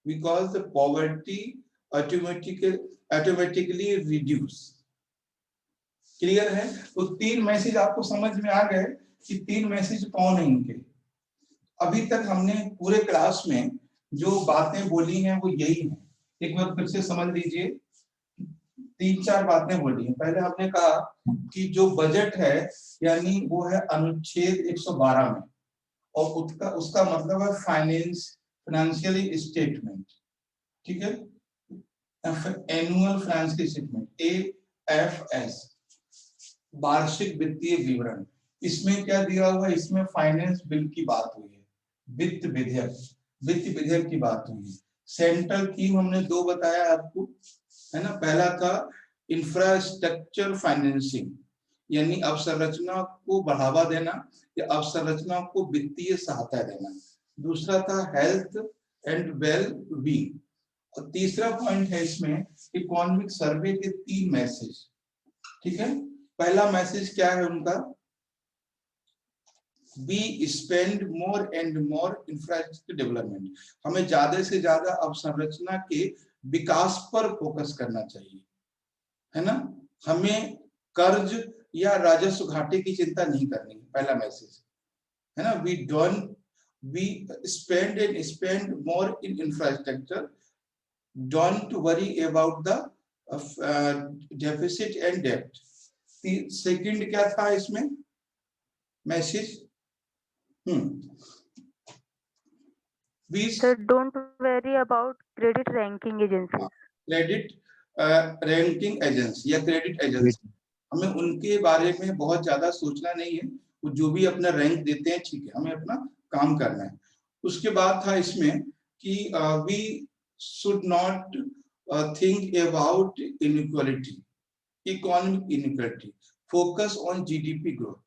because the poverty automatically reduce. Clear है? तो 3 मैसेज आपको समझ में आ गए कि 3 मैसेज कौन है इनके। अभी तक हमने पूरे क्लास में जो बातें बोली हैं वो यही है। एक बार फिर से समझ लीजिए, 3-4 बातें बोली हैं। पहले हमने कहा कि जो बजट है यानी वो है अनुच्छेद 112 में, और उसका मतलब है फाइनेंशियल स्टेटमेंट। ठीक है, एनुअल फाइनेंशियल स्टेटमेंट, AFS, वार्षिक वित्तीय विवरण। इसमें क्या दिया हुआ है, इसमें फाइनेंस बिल की बात हुई है, वित्त विधेयक की बात हुई है। सेंट्रल थीम हमने 2 बताया आपको, है ना। पहला था इंफ्रास्ट्रक्चर फाइनेंसिंग, यानी अवसंरचना को बढ़ावा देना या अवसंरचना को वित्तीय सहायता देना। दूसरा था हेल्थ एंड वेल बीइंग, और तीसरा पॉइंट है इसमें इकोनॉमिक सर्वे के 3 मैसेज। ठीक है, पहला मैसेज क्या है उनका, We spend more and more infrastructure development। हमें ज्यादा से ज्यादा अवसंरचना के विकास पर फोकस करना चाहिए, है ना। हमें कर्ज या राजस्व घाटे की चिंता नहीं करनी, पहला मैसेज है ना। we spend more in infrastructure, don't worry about the deficit and debt। Second क्या था इसमें message, Sir, don't worry about credit ranking agencies। Credit ranking agency या क्रेडिट एजेंसी, हमें उनके बारे में बहुत ज्यादा सोचना नहीं है। वो जो भी अपना रैंक देते हैं ठीक है, हमें अपना काम करना है। उसके बाद था इसमें कि we should not think about inequality, economic inequality, focus on GDP growth,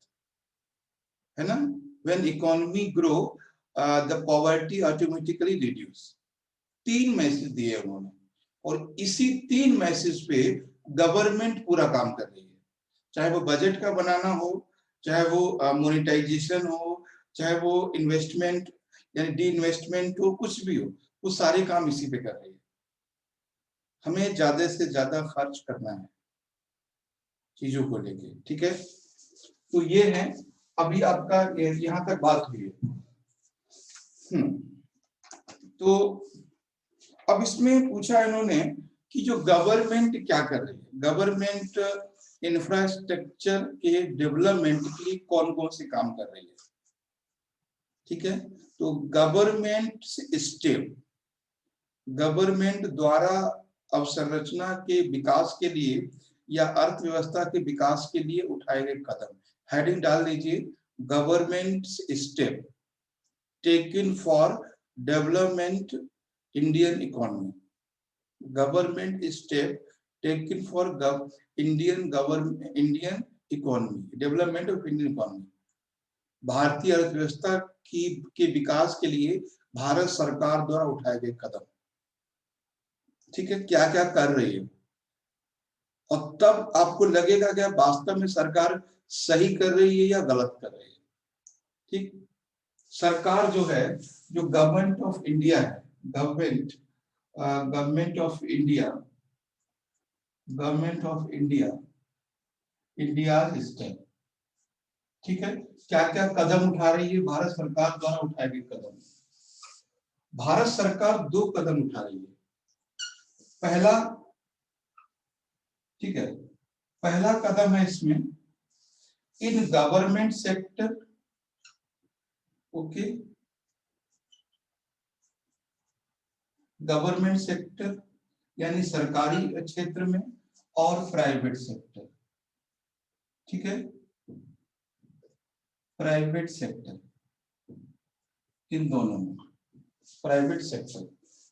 है ना। When economy grow the poverty automatically reduce. 3 message दिए उन्होंने, और इसी 3 मैसेज पे गवर्नमेंट पूरा काम कर रही है। चाहे वो बजट का बनाना हो, चाहे वो मोनेटाइजेशन हो, चाहे वो इन्वेस्टमेंट यानी डी इन्वेस्टमेंट हो, कुछ भी हो, वो सारे काम इसी पे कर रही है। हमें ज्यादा से ज्यादा खर्च करना है चीजों को लेके, ठीक है। तो ये है, अभी आपका यहाँ तक बात हुई है। तो अब इसमें पूछा इन्होंने कि जो गवर्नमेंट क्या कर रही है, गवर्नमेंट इंफ्रास्ट्रक्चर के डेवलपमेंट के लिए कौन कौन से काम कर रही है। ठीक है, तो गवर्नमेंट स्टेप, गवर्नमेंट द्वारा अवसंरचना के विकास के लिए या अर्थव्यवस्था के विकास के लिए उठाए गए कदम। हेडिंग डाल दीजिए, government step taken for development Indian economy. Government step taken for Indian economy, development of Indian economy. भारतीय अर्थव्यवस्था के विकास के लिए भारत सरकार द्वारा उठाए गए कदम। ठीक है, क्या क्या कर रही है, और तब आपको लगेगा कि वास्तव में सरकार सही कर रही है या गलत कर रही है। ठीक, सरकार जो है, जो गवर्नमेंट ऑफ इंडिया है, government of India, India step. ठीक है, क्या क्या कदम उठा रही है भारत सरकार द्वारा उठाए गए कदम। भारत सरकार 2 कदम उठा रही है। पहला, ठीक है, पहला कदम है इसमें in government sector, okay, government sector यानी सरकारी क्षेत्र में और प्राइवेट सेक्टर। ठीक है, प्राइवेट सेक्टर, इन दोनों में प्राइवेट सेक्टर।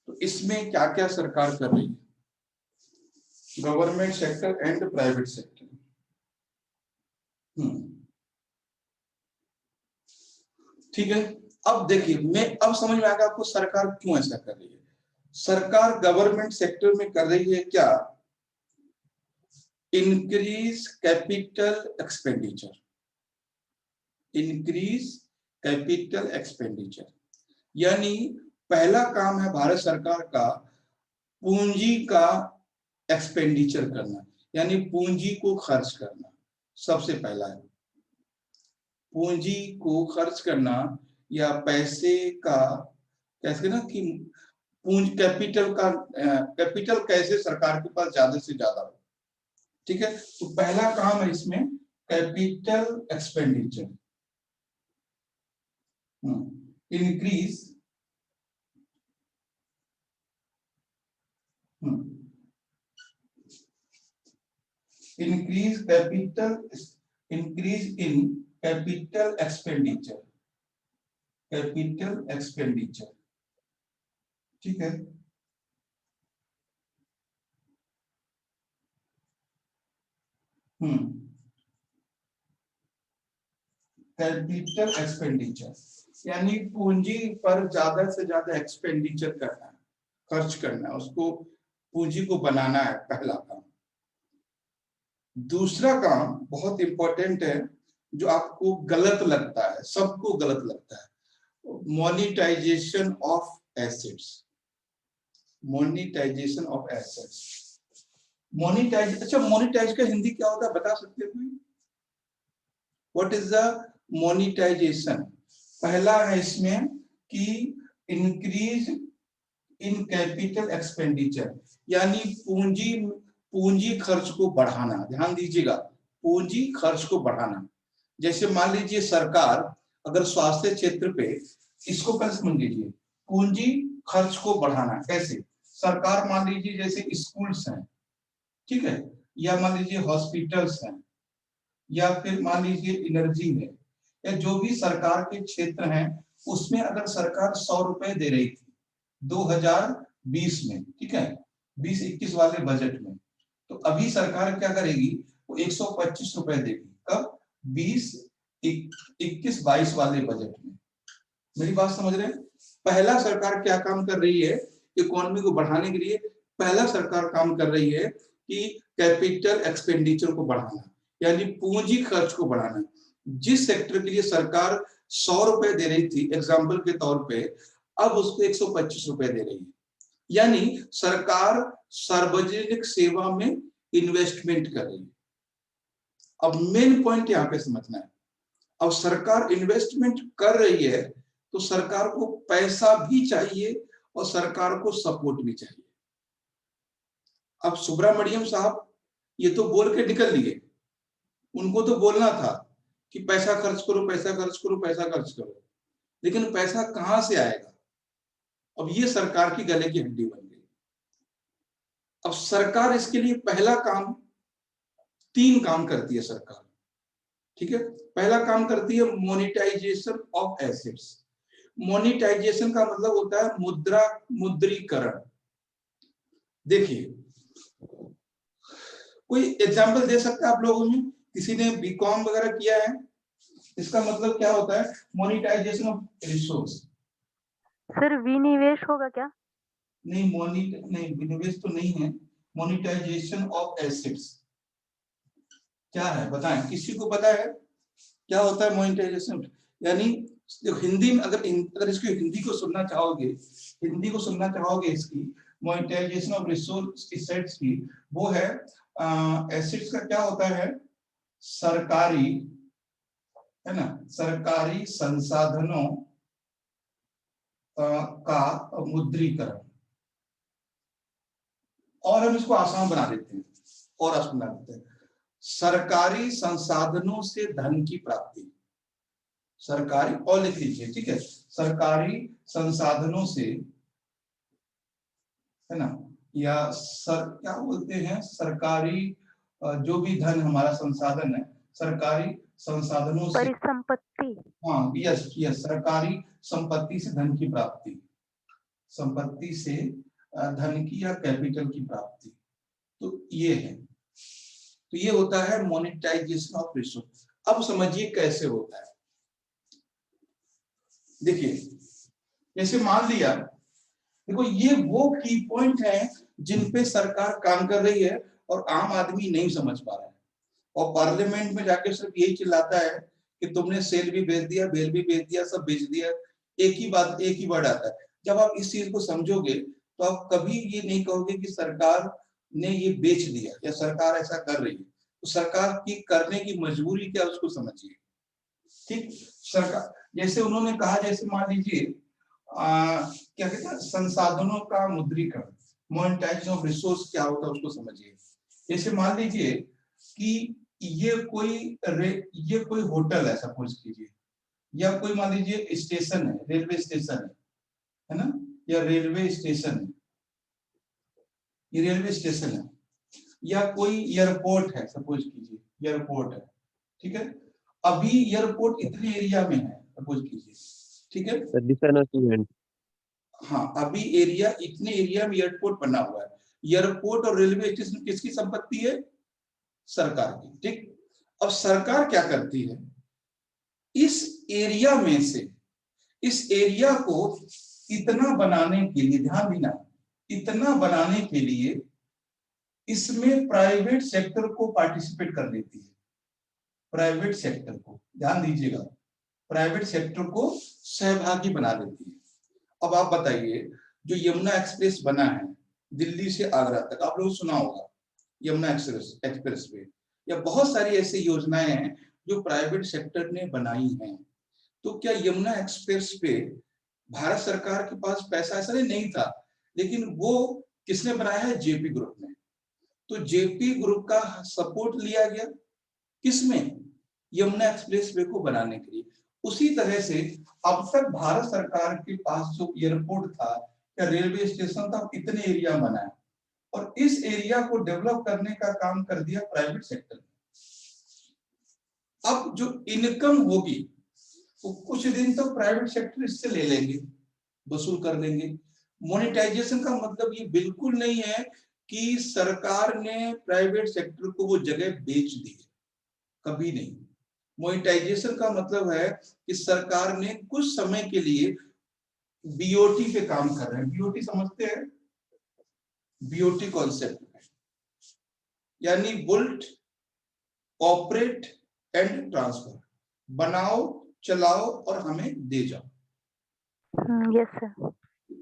तो इसमें क्या क्या सरकार कर रही है, government sector and private sector. ठीक है, अब देखिए, अब समझ में आएगा आपको सरकार क्यों ऐसा कर रही है। सरकार गवर्नमेंट सेक्टर में कर रही है क्या, increase capital expenditure, increase capital expenditure. यानी पहला काम है भारत सरकार का पूंजी का एक्सपेंडिचर करना, यानी पूंजी को खर्च करना। सबसे पहला है पूंजी को खर्च करना, या पैसे का कैसे ना कि पूंजी कैपिटल कैसे सरकार के पास ज्यादा से ज्यादा हो। ठीक है, तो पहला काम है इसमें capital expenditure, increase increase in capital expenditure, ठीक है। कैपिटल एक्सपेंडिचर यानी पूंजी पर ज्यादा से ज्यादा एक्सपेंडिचर करना है, खर्च करना है, उसको पूंजी को बनाना है, पहला काम। दूसरा काम बहुत इंपॉर्टेंट है, जो आपको गलत लगता है, सबको गलत लगता है, monetization of assets, monetization of assets. Monetize, अच्छा मोनेटाइज का हिंदी क्या होता है बता सकते हो कोई? What is the monetization? पहला है इसमें कि इंक्रीज इन कैपिटल एक्सपेंडिचर, यानी पूंजी खर्च को बढ़ाना। ध्यान दीजिएगा, पूंजी खर्च को बढ़ाना। जैसे मान लीजिए सरकार अगर स्वास्थ्य क्षेत्र पे, इसको कैसे समझ लीजिए, पूंजी खर्च को बढ़ाना कैसे? सरकार मान लीजिए जैसे स्कूल्स हैं, ठीक है, या मान लीजिए हॉस्पिटल्स हैं, या फिर मान लीजिए एनर्जी है, या जो भी सरकार के क्षेत्र हैं, उसमें अगर सरकार 100 रुपए दे रही थी 2020 में, ठीक है, 20-21 वाले बजट में, तो अभी सरकार क्या करेगी, वो 125 रुपए देगी। कब? 20-21-22 वाले बजट में। मेरी बात समझ रहे हैं? पहला सरकार क्या काम कर रही है इकोनॉमी को बढ़ाने के लिए? पहला सरकार काम कर रही है कि कैपिटल एक्सपेंडिचर को बढ़ाना, यानी पूंजी खर्च को बढ़ाना। जिस सेक्टर के लिए सरकार 100 रुपए दे रही थी एग्जाम्पल के तौर पे, अब उसको 125 रुपए दे रही है। यानी सरकार सार्वजनिक सेवा में इन्वेस्टमेंट कर रही है। अब मेन पॉइंट यहाँ पे समझना है, अब सरकार इन्वेस्टमेंट कर रही है तो सरकार को पैसा भी चाहिए और सरकार को सपोर्ट भी चाहिए। अब सुब्रमण्यम साहब ये तो बोल के निकल लिए, उनको तो बोलना था कि पैसा खर्च करो, पैसा खर्च करो, पैसा खर्च करो, लेकिन पैसा कहां से आएगा? अब ये सरकार की गले की हड्डी बन गई। अब सरकार इसके लिए पहला काम, 3 काम करती है सरकार, ठीक है। पहला काम करती है मोनेटाइजेशन ऑफ एसेट्स। मोनेटाइजेशन का मतलब होता है मुद्रीकरण। देखिए, कोई एग्जांपल दे सकते हैं आप लोगों में? किसी ने बीकॉम वगैरह किया है? इसका मतलब क्या होता है मोनेटाइजेशन ऑफ रिसोर्स? सर विनिवेश होगा क्या? नहीं, विनिवेश तो नहीं है। मोनेटाइजेशन ऑफ एसेट्स क्या है बताएं, किसी को पता है क्या होता है मोनेटाइजेशन? यानी हिंदी में अगर इसकी हिंदी को सुनना चाहोगे, इसकी मोनेटाइजेशन ऑफ रिसोर्स एसेट्स की, वो है एसेट्स का क्या होता है? सरकारी, है ना, सरकारी संसाधनों का मुद्रीकरण। और हम इसको आसान बना देते हैं, सरकारी संसाधनों से धन की प्राप्ति। सरकारी, और लिख लीजिए, ठीक है, सरकारी संसाधनों से, है ना, या क्या बोलते हैं, सरकारी जो भी धन हमारा संसाधन है, सरकारी संसाधनों से, परिसंपत्ति। हाँ, यस, सरकारी संपत्ति से धन की प्राप्ति, संपत्ति से धन की या कैपिटल की प्राप्ति। तो ये है, तो ये होता है मोनेटाइजेशन ऑफ रिसोर्स। अब समझिए कैसे होता है। देखिए, जैसे मान लिया, देखो ये वो की पॉइंट है जिन पे सरकार काम कर रही है और आम आदमी नहीं समझ पा रहा है, और पार्लियामेंट में जाके सिर्फ यही चिल्लाता है कि तुमने सेल भी बेच दिया, बेल भी बेच दिया, सब बेच दिया। एक ही वर्ड आता है। जब आप इस चीज को समझोगे तो आप कभी ये नहीं कहोगे कि सरकार ने ये बेच दिया या सरकार ऐसा कर रही है। तो सरकार की करने की मजबूरी क्या, उसको समझिए, ठीक। सरकार, जैसे उन्होंने कहा, जैसे मान लीजिए क्या कहते हैं, संसाधनों का मुद्रीकरण, मोनेटाइजेशन ऑफ रिसोर्स क्या होता है उसको समझिए। जैसे मान लीजिए कि ये कोई होटल है, सपोज कीजिए, या कोई मान लीजिए स्टेशन है, रेलवे स्टेशन है ना, या रेलवे स्टेशन है, ये रेलवे स्टेशन है, या कोई एयरपोर्ट है, सपोज कीजिए एयरपोर्ट है, ठीक है। अभी एयरपोर्ट इतने एरिया में है, सपोज कीजिए, ठीक है। हाँ, अभी इतने एरिया में एयरपोर्ट बना हुआ है। एयरपोर्ट और रेलवे स्टेशन किसकी संपत्ति है? सरकार की, ठीक। अब सरकार क्या करती है, इस एरिया में से, इस एरिया को इतना बनाने के लिए, ध्यान देना, इतना बनाने के लिए इसमें प्राइवेट सेक्टर को पार्टिसिपेट कर लेती है। प्राइवेट सेक्टर को, ध्यान दीजिएगा, प्राइवेट सेक्टर को सहभागी बना देती है। अब आप बताइए, जो यमुना एक्सप्रेस बना है दिल्ली से आगरा तक, आप लोग सुना होगा यमुना एक्सप्रेस वे, या बहुत सारी ऐसी योजनाएं हैं जो प्राइवेट सेक्टर ने बनाई हैं। तो क्या यमुना एक्सप्रेस पे भारत सरकार के पास पैसा ऐसा नहीं था, लेकिन वो किसने बनाया है? जेपी ग्रुप ने। तो जेपी ग्रुप का सपोर्ट लिया गया किसमें? यमुना एक्सप्रेस वे को बनाने के लिए। उसी तरह से अब तक भारत सरकार के पास जो एयरपोर्ट था या रेलवे स्टेशन था, इतने एरिया बनाए, और इस एरिया को डेवलप करने का काम कर दिया प्राइवेट सेक्टर ने। अब जो इनकम होगी वो कुछ दिन तो प्राइवेट सेक्टर इससे ले लेंगे, वसूल कर लेंगे। मोनेटाइजेशन का मतलब ये बिल्कुल नहीं है कि सरकार ने प्राइवेट सेक्टर को वो जगह बेच दी है, कभी नहीं। मोनेटाइजेशन का मतलब है कि सरकार ने कुछ समय के लिए बीओटी पे काम कर रहे हैं। बीओटी समझते हैं? बीओटी कॉन्सेप्ट, यानी बुल्ट, ऑपरेट एंड ट्रांसफर, बनाओ, चलाओ और हमें दे जाओ। Yes sir.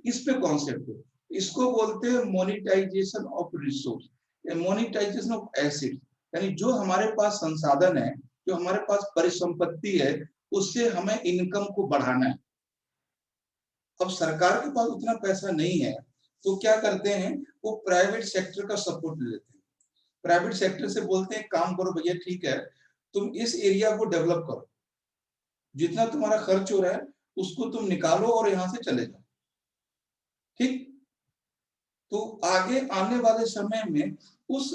इस पे कॉन्सेप्ट है, इसको बोलते हैं monetization of resource, monetization of asset. यानी जो हमारे पास संसाधन है, जो हमारे पास परिसंपत्ति है, उससे हमें इनकम को बढ़ाना है। अब सरकार के पास उतना पैसा नहीं है, तो क्या करते हैं, वो प्राइवेट सेक्टर का सपोर्ट लेते हैं। प्राइवेट सेक्टर से बोलते हैं काम करो भैया, ठीक है, तुम इस एरिया को डेवलप करो, जितना तुम्हारा खर्च हो रहा है उसको तुम निकालो और यहां से चले जाओ, ठीक। तो आगे आने वाले समय में उस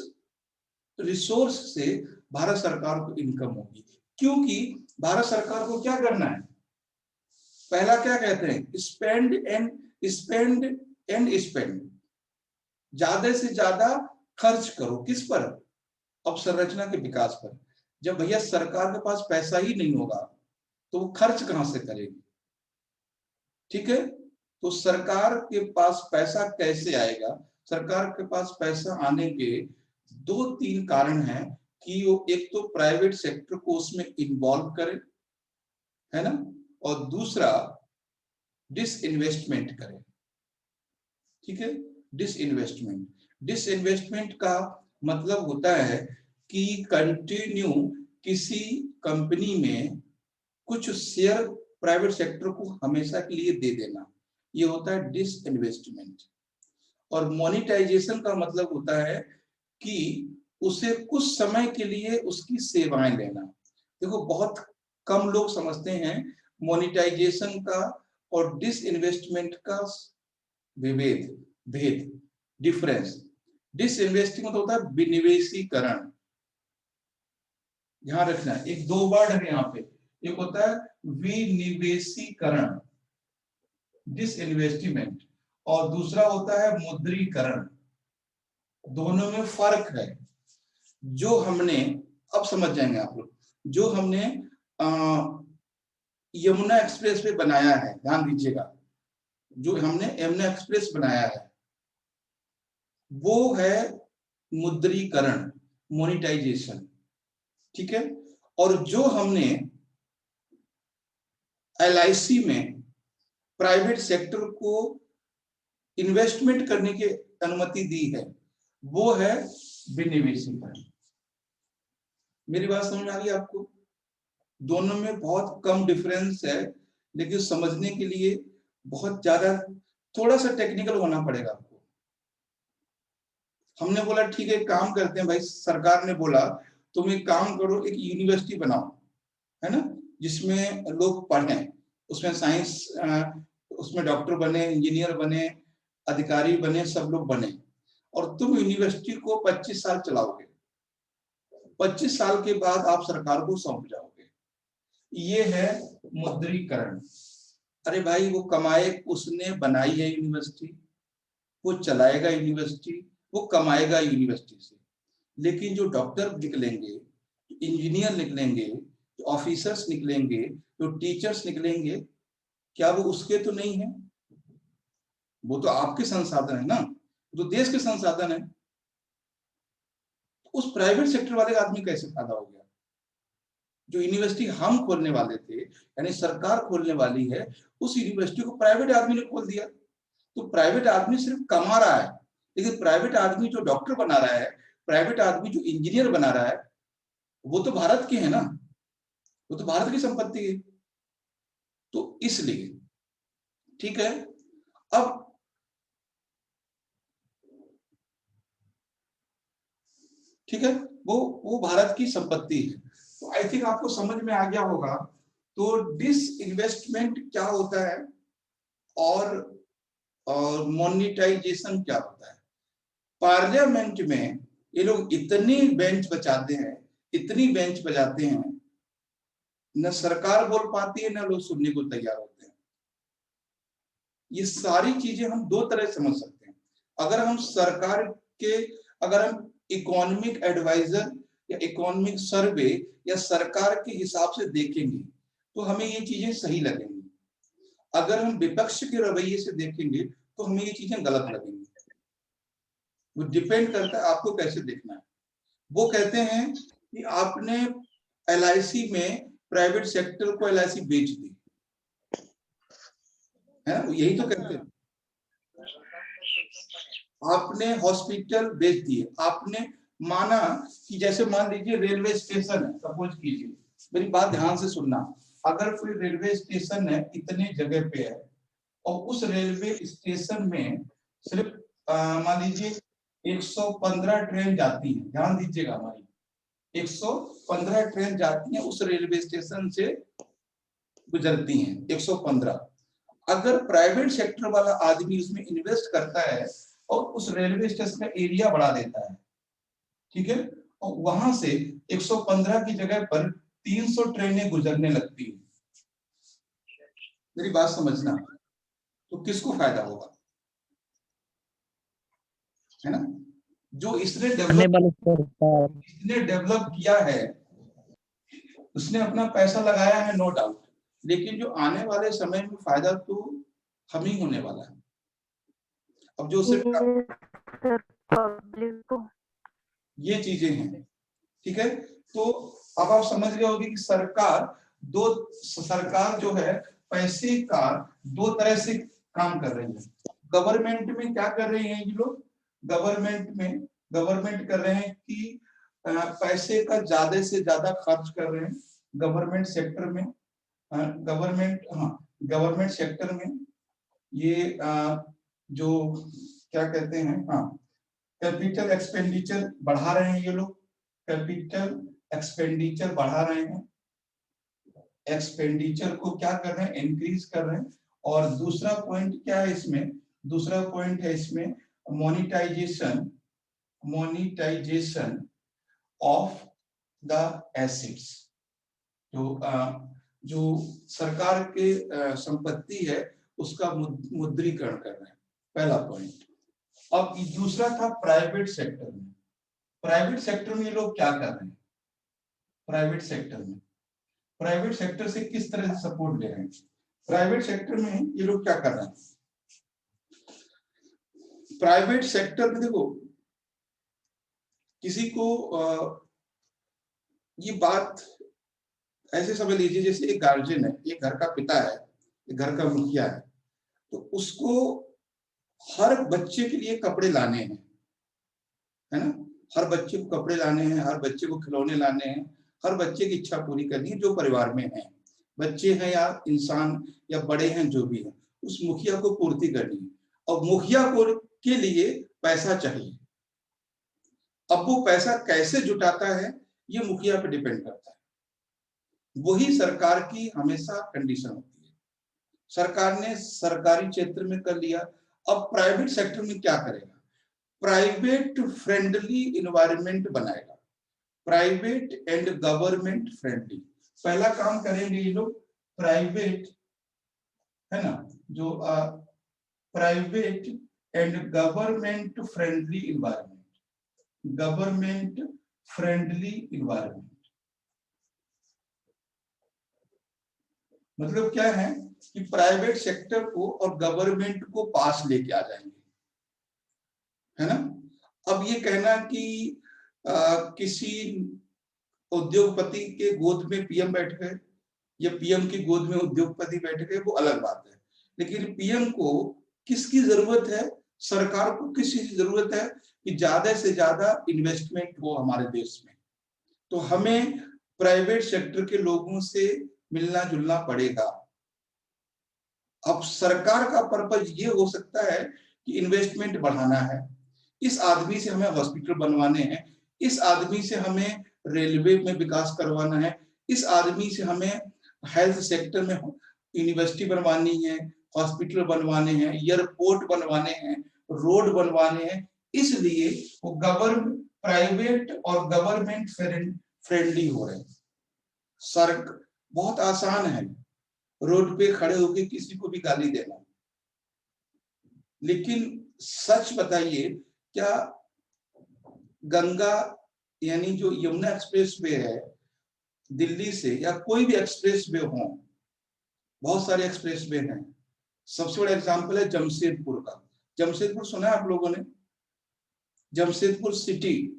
रिसोर्स से भारत सरकार को इनकम होगी, क्योंकि भारत सरकार को क्या करना है, पहला क्या कहते हैं, स्पेंड एंड स्पेंड, ज्यादा से ज्यादा खर्च करो, किस पर, अवसंरचना के विकास पर। जब भैया सरकार के पास पैसा ही नहीं होगा तो वो खर्च कहां से करेगी, ठीक है। तो सरकार के पास पैसा कैसे आएगा, सरकार के पास पैसा आने के 2-3 कारण हैं कि वो एक तो प्राइवेट सेक्टर को उसमें इन्वॉल्व करे, है ना, और दूसरा डिसइन्वेस्टमेंट करे, ठीक है। डिसइन्वेस्टमेंट का मतलब होता है कि कंटिन्यू किसी कंपनी में कुछ शेयर प्राइवेट सेक्टर को हमेशा के लिए दे देना, ये होता है डिसइन्वेस्टमेंट। और मोनेटाइजेशन का मतलब होता है कि उसे कुछ समय के लिए उसकी सेवाएं लेना। देखो बहुत कम लोग समझते हैं मोनेटाइजेशन का और डिसइन्वेस्टमेंट का भेद, डिफरेंस। डिसइन्वेस्टमेंट होता है विनिवेशीकरण, ध्यान रखना, एक 2 वर्ड है यहाँ पे, एक होता है विनिवेशीकरण डिसइन्वेस्टमेंट, और दूसरा होता है मुद्रीकरण। दोनों में फर्क है। जो हमने, अब समझ जाएंगे आप लोग, जो हमने यमुना एक्सप्रेस पे बनाया है, ध्यान दीजिएगा, जो हमने यमुना एक्सप्रेस बनाया है वो है मुद्रीकरण, मोनेटाइजेशन, ठीक है। और जो हमने LIC में प्राइवेट सेक्टर को इन्वेस्टमेंट करने की अनुमति दी है वो है विनिवेशीकरण। मेरी बात समझ आ रही है आपको? दोनों में बहुत कम डिफरेंस है, लेकिन समझने के लिए बहुत ज्यादा थोड़ा सा टेक्निकल होना पड़ेगा आपको। हमने बोला ठीक है काम करते हैं भाई, सरकार ने बोला तुम एक काम करो, एक यूनिवर्सिटी बनाओ, है ना, जिसमें लोग पढ़ें, उसमें साइंस, उसमें डॉक्टर बने, इंजीनियर बने, अधिकारी बने, सब लोग बने, और तुम यूनिवर्सिटी को 25 साल चलाओगे, 25 साल के बाद आप सरकार को सौंप जाओगे। ये है मुद्रीकरण। अरे भाई वो कमाए, उसने बनाई है यूनिवर्सिटी, वो चलाएगा यूनिवर्सिटी, वो कमाएगा यूनिवर्सिटी से, लेकिन जो डॉक्टर निकलेंगे, इंजीनियर निकलेंगे, जो ऑफिसर्स निकलेंगे, जो टीचर्स निकलेंगे, क्या वो उसके तो नहीं है? वो तो आपके संसाधन है ना, तो देश के संसाधन है। उस प्राइवेट सेक्टर वाले आदमी कैसे फायदा हो गया? जो यूनिवर्सिटी हम खोलने वाले थे, यानी सरकार खोलने वाली है, उस यूनिवर्सिटी को प्राइवेट आदमी ने खोल दिया। तो प्राइवेट आदमी सिर्फ कमा रहा है, लेकिन प्राइवेट आदमी जो डॉक्टर बना रहा है, प्राइवेट आदमी जो इंजीनियर बना रहा है, वो तो भारत के है ना, वो तो भारत की संपत्ति है। तो इसलिए ठीक है, अब ठीक है, वो भारत की संपत्ति है। तो आई थिंक आपको समझ में आ गया होगा। तो डिसइन्वेस्टमेंट क्या होता है और मोनेटाइजेशन क्या होता है। पार्लियामेंट में ये लोग इतनी बेंच बचाते हैं, इतनी बेंच बजाते हैं, न सरकार बोल पाती है, न लोग सुनने को तैयार होते हैं। ये सारी चीजें हम 2 तरह से समझ सकते हैं। अगर हम सरकार के, अगर हम इकोनॉमिक एडवाइजर या इकोनॉमिक सर्वे या सरकार के हिसाब से देखेंगे तो हमें ये चीजें सही लगेंगी। अगर हम विपक्ष के रवैये से देखेंगे तो हमें ये चीजें गलत लगेंगी। वो डिपेंड करता है आपको कैसे देखना है। वो कहते हैं कि आपने LIC में प्राइवेट सेक्टर को LIC बेच दी है, यही तो कहते हैं। आपने हॉस्पिटल बेच दिए, आपने माना कि जैसे मान लीजिए रेलवे स्टेशन है, सपोज कीजिए, मेरी बात ध्यान से सुनना, अगर कोई रेलवे स्टेशन है, इतने जगह पे है, और उस रेलवे स्टेशन में सिर्फ मान लीजिए 115 ट्रेन जाती है, ध्यान दीजिएगा, हमारी 115 ट्रेन जाती हैं उस रेलवे स्टेशन से गुजरती हैं 115। अगर प्राइवेट सेक्टर वाला आदमी उसमें इन्वेस्ट करता है और उस रेलवे स्टेशन का एरिया बढ़ा देता है, ठीक है, और वहां से 115 की जगह पर 300 ट्रेनें गुजरने लगती है। मेरी बात समझना, तो किसको फायदा होगा, है ना? जो इसने आने वाले सरकार डेवलप किया है उसने अपना पैसा लगाया है, नो डाउट, लेकिन जो आने वाले समय में फायदा तो हम ही होने वाला है। अब जो सिर्फ पब्लिक को ये चीजें हैं, ठीक है। तो अब आप समझ गए होंगे कि सरकार जो है पैसे का दो तरह से काम कर रही है। गवर्नमेंट में क्या कर रहे हैं ये लोग, गवर्नमेंट कर रहे हैं कि पैसे का ज्यादा से ज्यादा खर्च कर रहे हैं गवर्नमेंट सेक्टर में, गवर्नमेंट सेक्टर में ये जो क्या कहते हैं, कैपिटल एक्सपेंडिचर बढ़ा रहे हैं ये लोग, कैपिटल एक्सपेंडिचर बढ़ा रहे हैं, एक्सपेंडिचर को क्या कर रहे हैं, इंक्रीज कर रहे हैं। और दूसरा पॉइंट क्या है इसमें, दूसरा पॉइंट है इसमें मोनिटाइजेशन ऑफ द एसेट्स, जो सरकार के संपत्ति है उसका मुद्रीकरण कर रहे हैं, पहला पॉइंट। अब दूसरा था प्राइवेट सेक्टर में, प्राइवेट सेक्टर में ये लोग क्या कर रहे हैं, प्राइवेट सेक्टर से किस तरह से सपोर्ट ले रहे हैं, प्राइवेट सेक्टर में ये लोग क्या कर रहे हैं, प्राइवेट सेक्टर में देखो किसी को ये बात ऐसे समझ लीजिए जैसे एक गार्जियन है, एक घर का पिता है, एक घर का मुखिया है, तो उसको हर बच्चे के लिए कपड़े लाने हैं, है ना, हर बच्चे को कपड़े लाने हैं, हर बच्चे को खिलौने लाने हैं, हर बच्चे की इच्छा पूरी करनी है जो परिवार में है, बच्चे हैं या इंसान या बड़े हैं जो भी है, उस मुखिया को पूर्ति करनी है। और मुखिया को के लिए पैसा चाहिए, अब वो पैसा कैसे जुटाता है ये मुखिया पे डिपेंड करता है, वही सरकार की हमेशा कंडीशन होती है। सरकार ने सरकारी क्षेत्र में कर लिया, अब प्राइवेट सेक्टर में क्या करेगा, प्राइवेट फ्रेंडली इन्वायरमेंट बनाएगा, प्राइवेट एंड गवर्नमेंट फ्रेंडली। पहला काम करेंगे ये लोग प्राइवेट, है ना, जो private and government friendly environment, government friendly environment मतलब क्या है कि प्राइवेट सेक्टर को और गवर्नमेंट को पास लेके आ जाएंगे, है ना। अब ये कहना कि किसी उद्योगपति के गोद में पीएम बैठ गए या पीएम की गोद में उद्योगपति बैठ गए वो अलग बात है, लेकिन पीएम को किसकी जरूरत है, सरकार को किस चीज की जरूरत है कि ज्यादा से ज्यादा इन्वेस्टमेंट हो हमारे देश में, तो हमें प्राइवेट सेक्टर के लोगों से मिलना जुलना पड़ेगा। अब सरकार का पर्पज ये हो सकता है कि इन्वेस्टमेंट बढ़ाना है, इस आदमी से हमें हॉस्पिटल बनवाने हैं, इस आदमी से हमें रेलवे में विकास करवाना है, इस आदमी से हमें हेल्थ सेक्टर में यूनिवर्सिटी बनवानी है, हॉस्पिटल बनवाने हैं, एयरपोर्ट बनवाने हैं, रोड बनवाने हैं, इसलिए वो प्राइवेट और गवर्नमेंट फ्रेंडली हो रहे हैं। बहुत आसान है रोड पे खड़े होकर किसी को भी गाली देना, लेकिन सच बताइए क्या गंगा यानी जो यमुना एक्सप्रेस वे है दिल्ली से, या कोई भी एक्सप्रेस वे हो, बहुत सारे एक्सप्रेस वे हैं, सबसे बड़ा एग्जांपल है जमशेदपुर का। जमशेदपुर सुना है आप लोगों ने, जमशेदपुर सिटी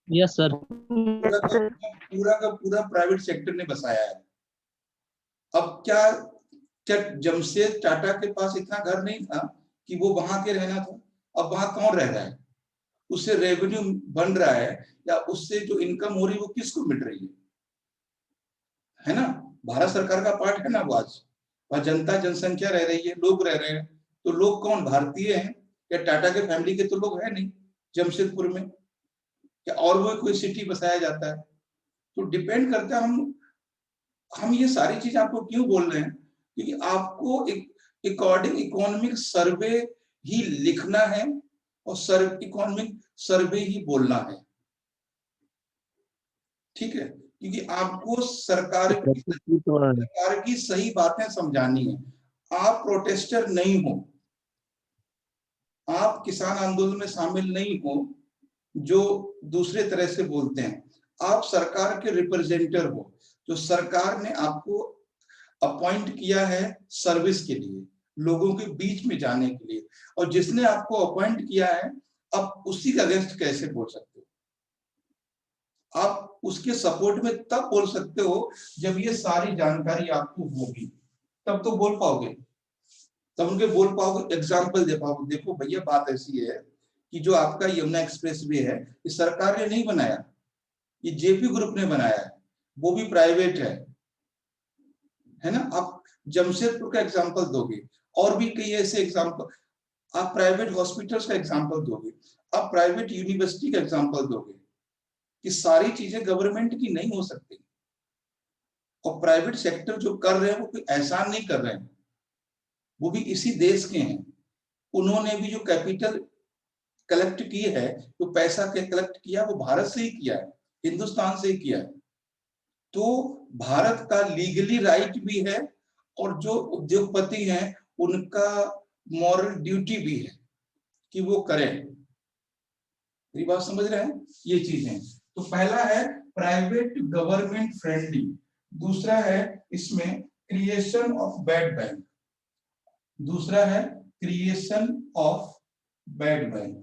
यस सर, पूरा का पूरा प्राइवेट सेक्टर ने बसाया है। अब क्या जमशेद टाटा के पास इतना घर नहीं था कि वो वहां के रहना था, अब वहां कौन रह रहा है, उससे रेवेन्यू बन रहा है या उससे जो इनकम हो रही है वो किसको मिल रही है ना, भारत सरकार का पार्ट है ना वो। आज वह जनता जनसंख्या रह रही है, लोग रह रहे हैं, तो लोग कौन भारतीय हैं या टाटा के फैमिली के तो लोग है नहीं जमशेदपुर में, या और वो कोई सिटी बसाया जाता है, तो डिपेंड करता है। हम ये सारी चीज आपको क्यों बोल रहे हैं, क्योंकि आपको एक अकॉर्डिंग इकोनॉमिक सर्वे ही लिखना है और इकोनॉमिक सर्वे ही बोलना है, ठीक है, क्योंकि आपको सरकार की सही बातें समझानी है। आप प्रोटेस्टर नहीं हो, आप किसान आंदोलन में शामिल नहीं हो जो दूसरे तरह से बोलते हैं। आप सरकार के रिप्रेजेंटेटिव हो, जो सरकार ने आपको अपॉइंट किया है सर्विस के लिए, लोगों के बीच में जाने के लिए, और जिसने आपको अपॉइंट किया है आप उसी के अगेंस्ट कैसे बोल सकते हो? आप उसके सपोर्ट में तब बोल सकते हो जब ये सारी जानकारी आपको होगी, तब तो बोल पाओगे, तब उनके बोल पाओगे, एग्जाम्पल दे पाओगे। देखो भैया बात ऐसी है कि जो आपका यमुना एक्सप्रेस वे है, ये सरकार ने नहीं बनाया, ये जेपी ग्रुप ने बनाया है, वो भी प्राइवेट है ना। आप जमशेदपुर का एग्जाम्पल दोगे, और भी कई ऐसे एग्जाम्पल, आप प्राइवेट हॉस्पिटल्स का एग्जाम्पल दोगे, आप प्राइवेट यूनिवर्सिटी का एग्जाम्पल दोगे, कि सारी चीजें गवर्नमेंट की नहीं हो सकती। और प्राइवेट सेक्टर जो कर रहे हैं वो कोई एहसान नहीं कर रहे हैं, वो भी इसी देश के हैं। उन्होंने भी जो कैपिटल कलेक्ट की है, जो पैसा कलेक्ट किया, वो भारत से ही किया है, हिंदुस्तान से ही किया है। तो भारत का लीगली राइट भी है, और जो उद्योगपति हैं उनका मॉरल ड्यूटी भी है कि वो करें। मेरी बात समझ रहे हैं? ये चीजें, तो पहला है प्राइवेट गवर्नमेंट फ्रेंडली, दूसरा है इसमें क्रिएशन ऑफ बैड बैंक, दूसरा है creation of bad bank,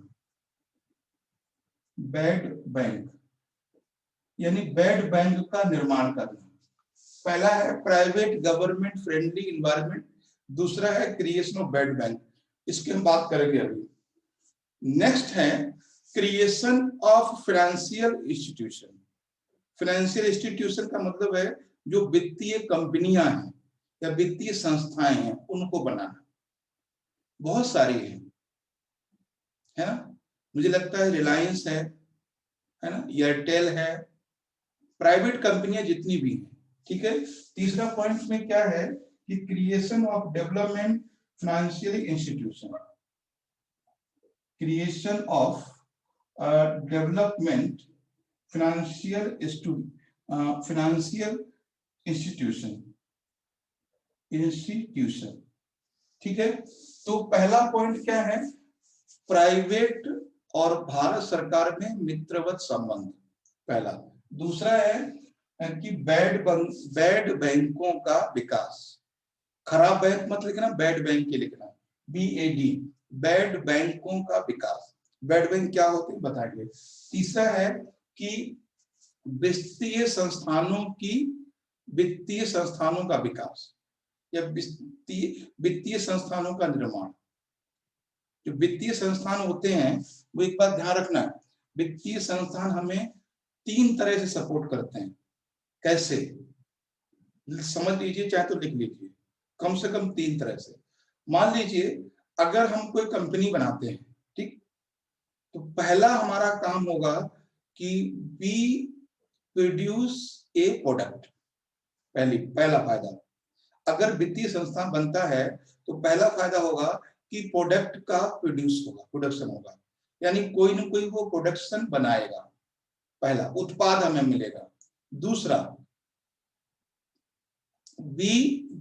bad bank यानी बैड बैंक का निर्माण करना। पहला है प्राइवेट गवर्नमेंट फ्रेंडली इन्वायरमेंट, दूसरा है क्रिएशन ऑफ बैड बैंक, इसकी हम बात करेंगे अभी। नेक्स्ट है creation of financial institution. Financial institution का मतलब है जो वित्तीय कंपनियां हैं या वित्तीय संस्थाएं हैं, उनको बनाना। बहुत सारी है ना, मुझे लगता है रिलायंस है ना, एयरटेल है, प्राइवेट कंपनियां जितनी भी हैं, ठीक है। तीसरा पॉइंट में क्या है कि creation of development financial institution, creation of development financial institution, ठीक है। तो पहला पॉइंट क्या है, प्राइवेट और भारत सरकार में मित्रवत संबंध, पहला। दूसरा है कि बैड बैंकों का विकास, खराब बैंक मत लिखना, बैड बैंक के लिखना, BAD, बैड बैंकों का विकास। बैड बैंक क्या होते हैं बताइए। तीसरा है कि वित्तीय संस्थानों का विकास या वित्तीय संस्थानों का निर्माण। जो वित्तीय संस्थान होते हैं वो एक बात ध्यान रखना है, वित्तीय संस्थान हमें 3 तरह से सपोर्ट करते हैं। कैसे समझ लीजिए, चाहे तो लिख लीजिए, कम से कम 3 तरह से। मान लीजिए अगर हम कोई कंपनी बनाते हैं, ठीक, तो पहला हमारा काम होगा कि वी प्रोड्यूस ए प्रोडक्ट, पहला फायदा। अगर वित्तीय संस्थान बनता है तो पहला फायदा होगा कि प्रोडक्ट का प्रोडक्शन होगा, यानी कोई न कोई वो प्रोडक्शन बनाएगा, पहला उत्पाद हमें मिलेगा। दूसरा, वी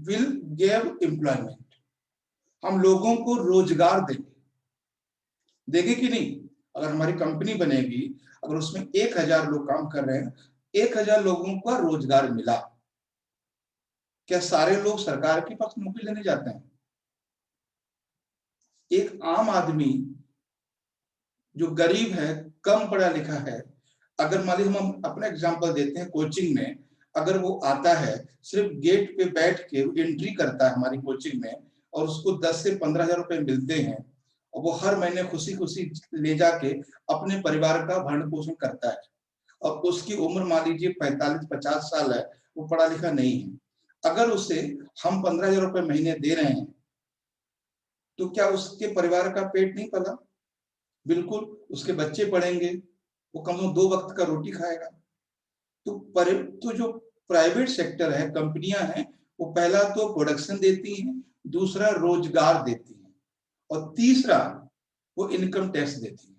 विल गिव एम्प्लॉयमेंट, हम लोगों को रोजगार देंगे कि नहीं। अगर हमारी कंपनी बनेगी, अगर उसमें 1000 लोग काम कर रहे हैं, 1000 लोगों का रोजगार मिला। क्या सारे लोग सरकार के पास नौकरी लेने जाते हैं? एक आम आदमी जो गरीब है, कम पढ़ा लिखा है, अगर मान लीजिए हम अपना एग्जांपल देते हैं, कोचिंग में अगर वो आता है, सिर्फ गेट पे बैठ के एंट्री करता है हमारी कोचिंग में, और उसको 10 से 15 हजार रुपए मिलते हैं, और वो हर महीने खुशी खुशी ले जाके अपने परिवार का भरण पोषण करता है, और उसकी उम्र मान लीजिए 45-50 साल है, वो पढ़ा लिखा नहीं है। अगर उसे हम 15,000 रुपए महीने दे रहे हैं, तो क्या उसके परिवार का पेट नहीं पला? बिल्कुल, उसके बच्चे पढ़ेंगे, वो कम से कम 2 वक्त का रोटी खाएगा। तो जो प्राइवेट सेक्टर है, कंपनियां हैं, वो पहला तो प्रोडक्शन देती हैं, दूसरा रोजगार देती हैं, और तीसरा वो इनकम टैक्स देती है।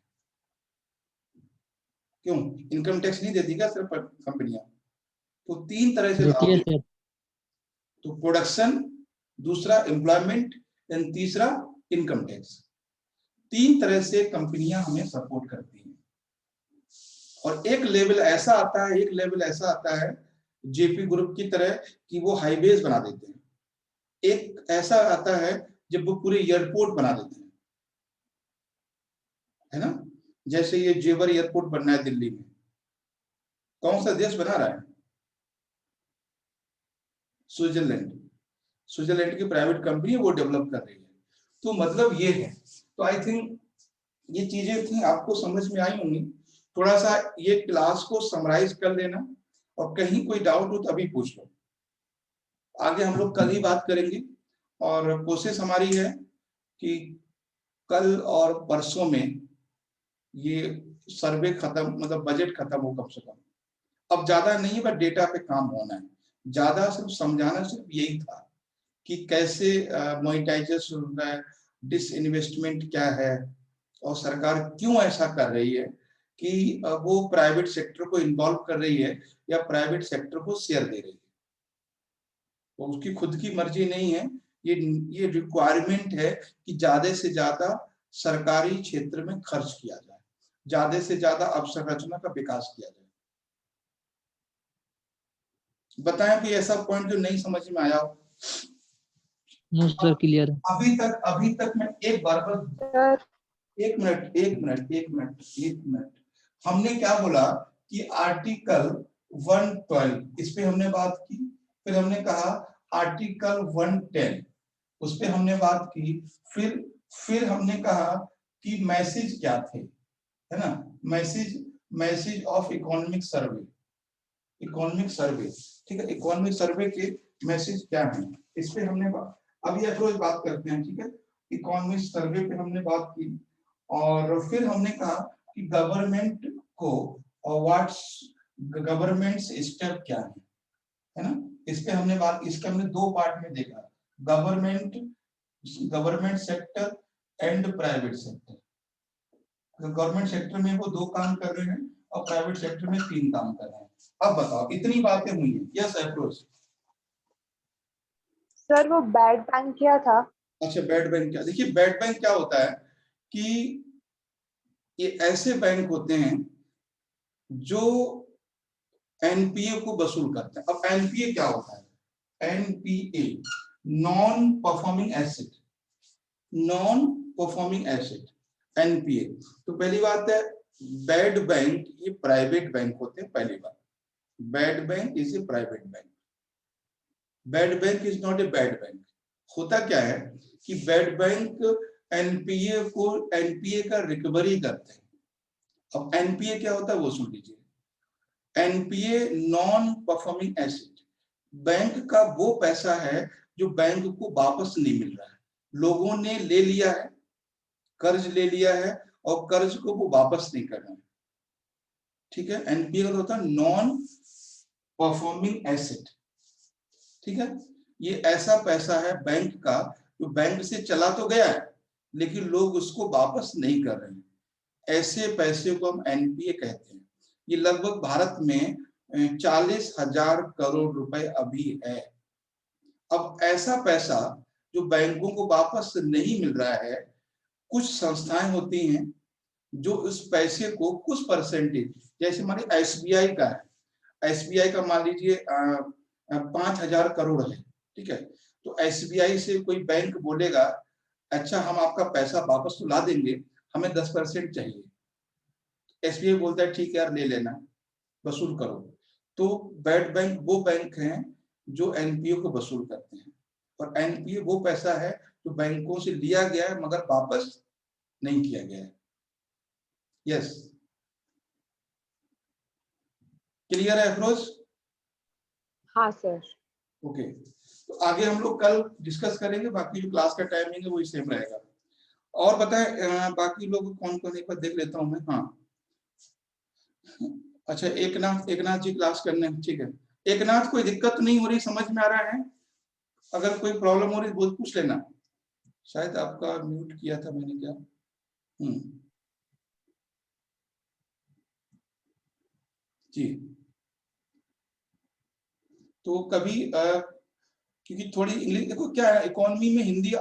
क्यों इनकम टैक्स नहीं देती क्या सिर्फ कंपनियां? तो 3 तरह से देती है लाभ, सर। तो प्रोडक्शन, दूसरा एम्प्लॉयमेंट, एंड तीसरा इनकम टैक्स। 3 तरह से कंपनियां हमें सपोर्ट करती हैं। और एक लेवल ऐसा आता है, एक लेवल ऐसा आता है जेपी ग्रुप की तरह कि वो हाईवेज बना देते हैं। एक ऐसा आता है जब वो पूरे एयरपोर्ट बना देते हैं, है ना? जैसे ये जेवर एयरपोर्ट बनना है दिल्ली में, कौन सा देश बना रहा है? स्विट्जरलैंड। स्विट्जरलैंड की प्राइवेट कंपनी है, वो डेवलप कर रही है। तो मतलब ये है। तो आई थिंक ये चीजें थी, आपको समझ में आई होंगी। थोड़ा सा ये क्लास को समराइज कर लेना, और कहीं कोई डाउट हो तो अभी पूछ लो। आगे हम लोग कल ही बात करेंगे, और कोशिश हमारी है कि कल और परसों में ये सर्वे खत्म, मतलब बजट खत्म हो कम से कम। अब ज्यादा नहीं, बस डेटा पे काम होना है। ज्यादा सिर्फ समझाना सिर्फ यही था कि कैसे मोनेटाइजेशन हो रहा है, डिसइन्वेस्टमेंट क्या है, और सरकार क्यों ऐसा कर रही है कि वो प्राइवेट सेक्टर को इन्वॉल्व कर रही है या प्राइवेट सेक्टर को शेयर दे रही है। तो उसकी खुद की मर्जी नहीं है, ये रिक्वायरमेंट है कि ज्यादा से ज्यादा सरकारी क्षेत्र में खर्च किया जाए, ज्यादा से ज्यादा अवसंरचना का विकास किया जाए। बताएं कोई ऐसा पॉइंट जो नहीं समझ में आया हो? नो सर, क्लियर है। अभी तक मैं एक बार बस, एक मिनट, हमने क्या बोला कि आर्टिकल 112 इस पे हमने बात की, फिर हमने कहा आर्टिकल 110 उस पे हमने बात की, फिर हमने कहा कि मैसेज क्या थे, है ना? मैसेज ऑफ इकोनॉमिक सर्वे, ठीक है, इकोनॉमिक सर्वे के मैसेज क्या है, इस पे हमने अभी अप्रोच बात करते हैं, ठीक है? इकोनॉमिक सर्वे पे हमने बात की, और फिर हमने कहा कि गवर्नमेंट को व्हाट्स गवर्नमेंट्स स्टेप क्या है ना? इस पे हमने बात, इसका हमने 2 पार्ट में देखा, government sector and private sector. Government sector में वो 2 काम कर रहे हैं और प्राइवेट सेक्टर में 3 काम कर रहे हैं। अब बताओ, इतनी बातें हुई हैं। Yes approach. सर वो बैड बैंक क्या था? अच्छा, बैड बैंक क्या? देखिए, बैड बैंक क्या होता है कि ये ऐसे बैंक होते हैं जो एनपीए को वसूल करते हैं। अब एनपीए क्या होता है? NPA non performing asset, NPA. तो पहली बात है, बैड बैंक ये प्राइवेट बैंक होते हैं। पहली बात, bad bank is a private bank, bad bank is not a bad bank. होता क्या है कि बैड बैंक एनपीए का रिकवरी करते हैं। अब एनपीए क्या होता है वो सुन लीजिए। NPA non performing asset, bank का वो पैसा है जो बैंक को वापस नहीं मिल रहा है, लोगों ने ले लिया है, कर्ज ले लिया है और कर्ज को वो वापस नहीं कर रहे हैं, ठीक है? एनपीए का होता है नॉन परफॉर्मिंग एसेट, ठीक है? ये ऐसा पैसा है बैंक का जो बैंक से चला तो गया है लेकिन लोग उसको वापस नहीं कर रहे हैं, ऐसे पैसे को हम एनपीए कहते हैं। ये लगभग भारत में 40,000 करोड़ रुपए अभी है। अब ऐसा पैसा जो बैंकों को वापस नहीं मिल रहा है, कुछ संस्थाएं होती हैं जो उस पैसे को कुछ परसेंटेज, जैसे हमारी एसबीआई का है, एसबीआई का मान लीजिए 5,000 करोड़ है, ठीक है? तो एसबीआई से कोई बैंक बोलेगा अच्छा हम आपका पैसा वापस तो ला देंगे, हमें 10% चाहिए। एसबीआई बोलता है ठीक है यार ले लेना, वसूल करो। तो बैड बैंक वो बैंक हैं जो एनपीए को वसूल करते हैं, और एनपीए वो पैसा है जो बैंकों से लिया गया है मगर वापस नहीं किया गया है। यस, क्लियर है अफरोज? हाँ सर। ओके, तो आगे हम लोग कल डिस्कस करेंगे, बाकी जो क्लास का टाइमिंग है वो सेम रहेगा। और बताएं बाकी लोग कौन कौन, एक बार देख लेता हूं मैं। हाँ अच्छा, एकनाथ जी क्लास करने, ठीक है। एकनाथ, कोई दिक्कत नहीं हो रही, समझ में आ रहा है? अगर कोई प्रॉब्लम हो रही है पूछ लेना। शायद आपका म्यूट किया था मैंने, क्या? जी, तो कभी क्योंकि थोड़ी इंग्लिश, देखो क्या है, इकोनॉमी में हिंदी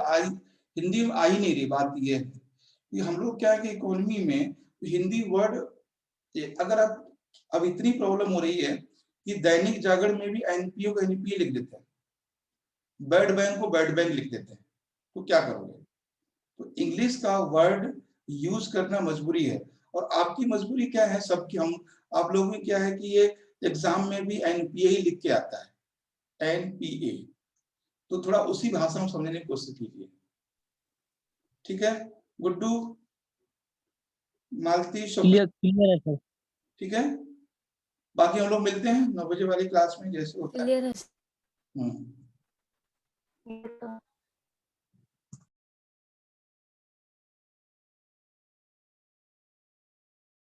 में आ ही नहीं रही। बात ये है कि हम लोग क्या है कि इकोनॉमी में हिंदी वर्ड, अगर आप, अब इतनी प्रॉब्लम हो रही है कि दैनिक जागरण में भी एनपीओ को एनपीए लिख देते हैं, बैड बैंक को बैड बैंक लिख देते हैं, तो क्या करोगे? तो इंग्लिश का वर्ड यूज करना मजबूरी है। और आपकी मजबूरी क्या है, सबकी, हम आप लोगों की क्या है कि ये एग्जाम में भी एनपीए ही लिख के आता है, एनपीए। तो थोड़ा उसी भाषा में समझने की कोशिश कीजिए, ठीक है? गुड्डू, मालती, क्लियर क्लियर है सर। ठीक है? बाकी हम लोग मिलते हैं 9 बजे वाली क्लास में, जैसे होता है। क्लियर है। हम्म। ये तो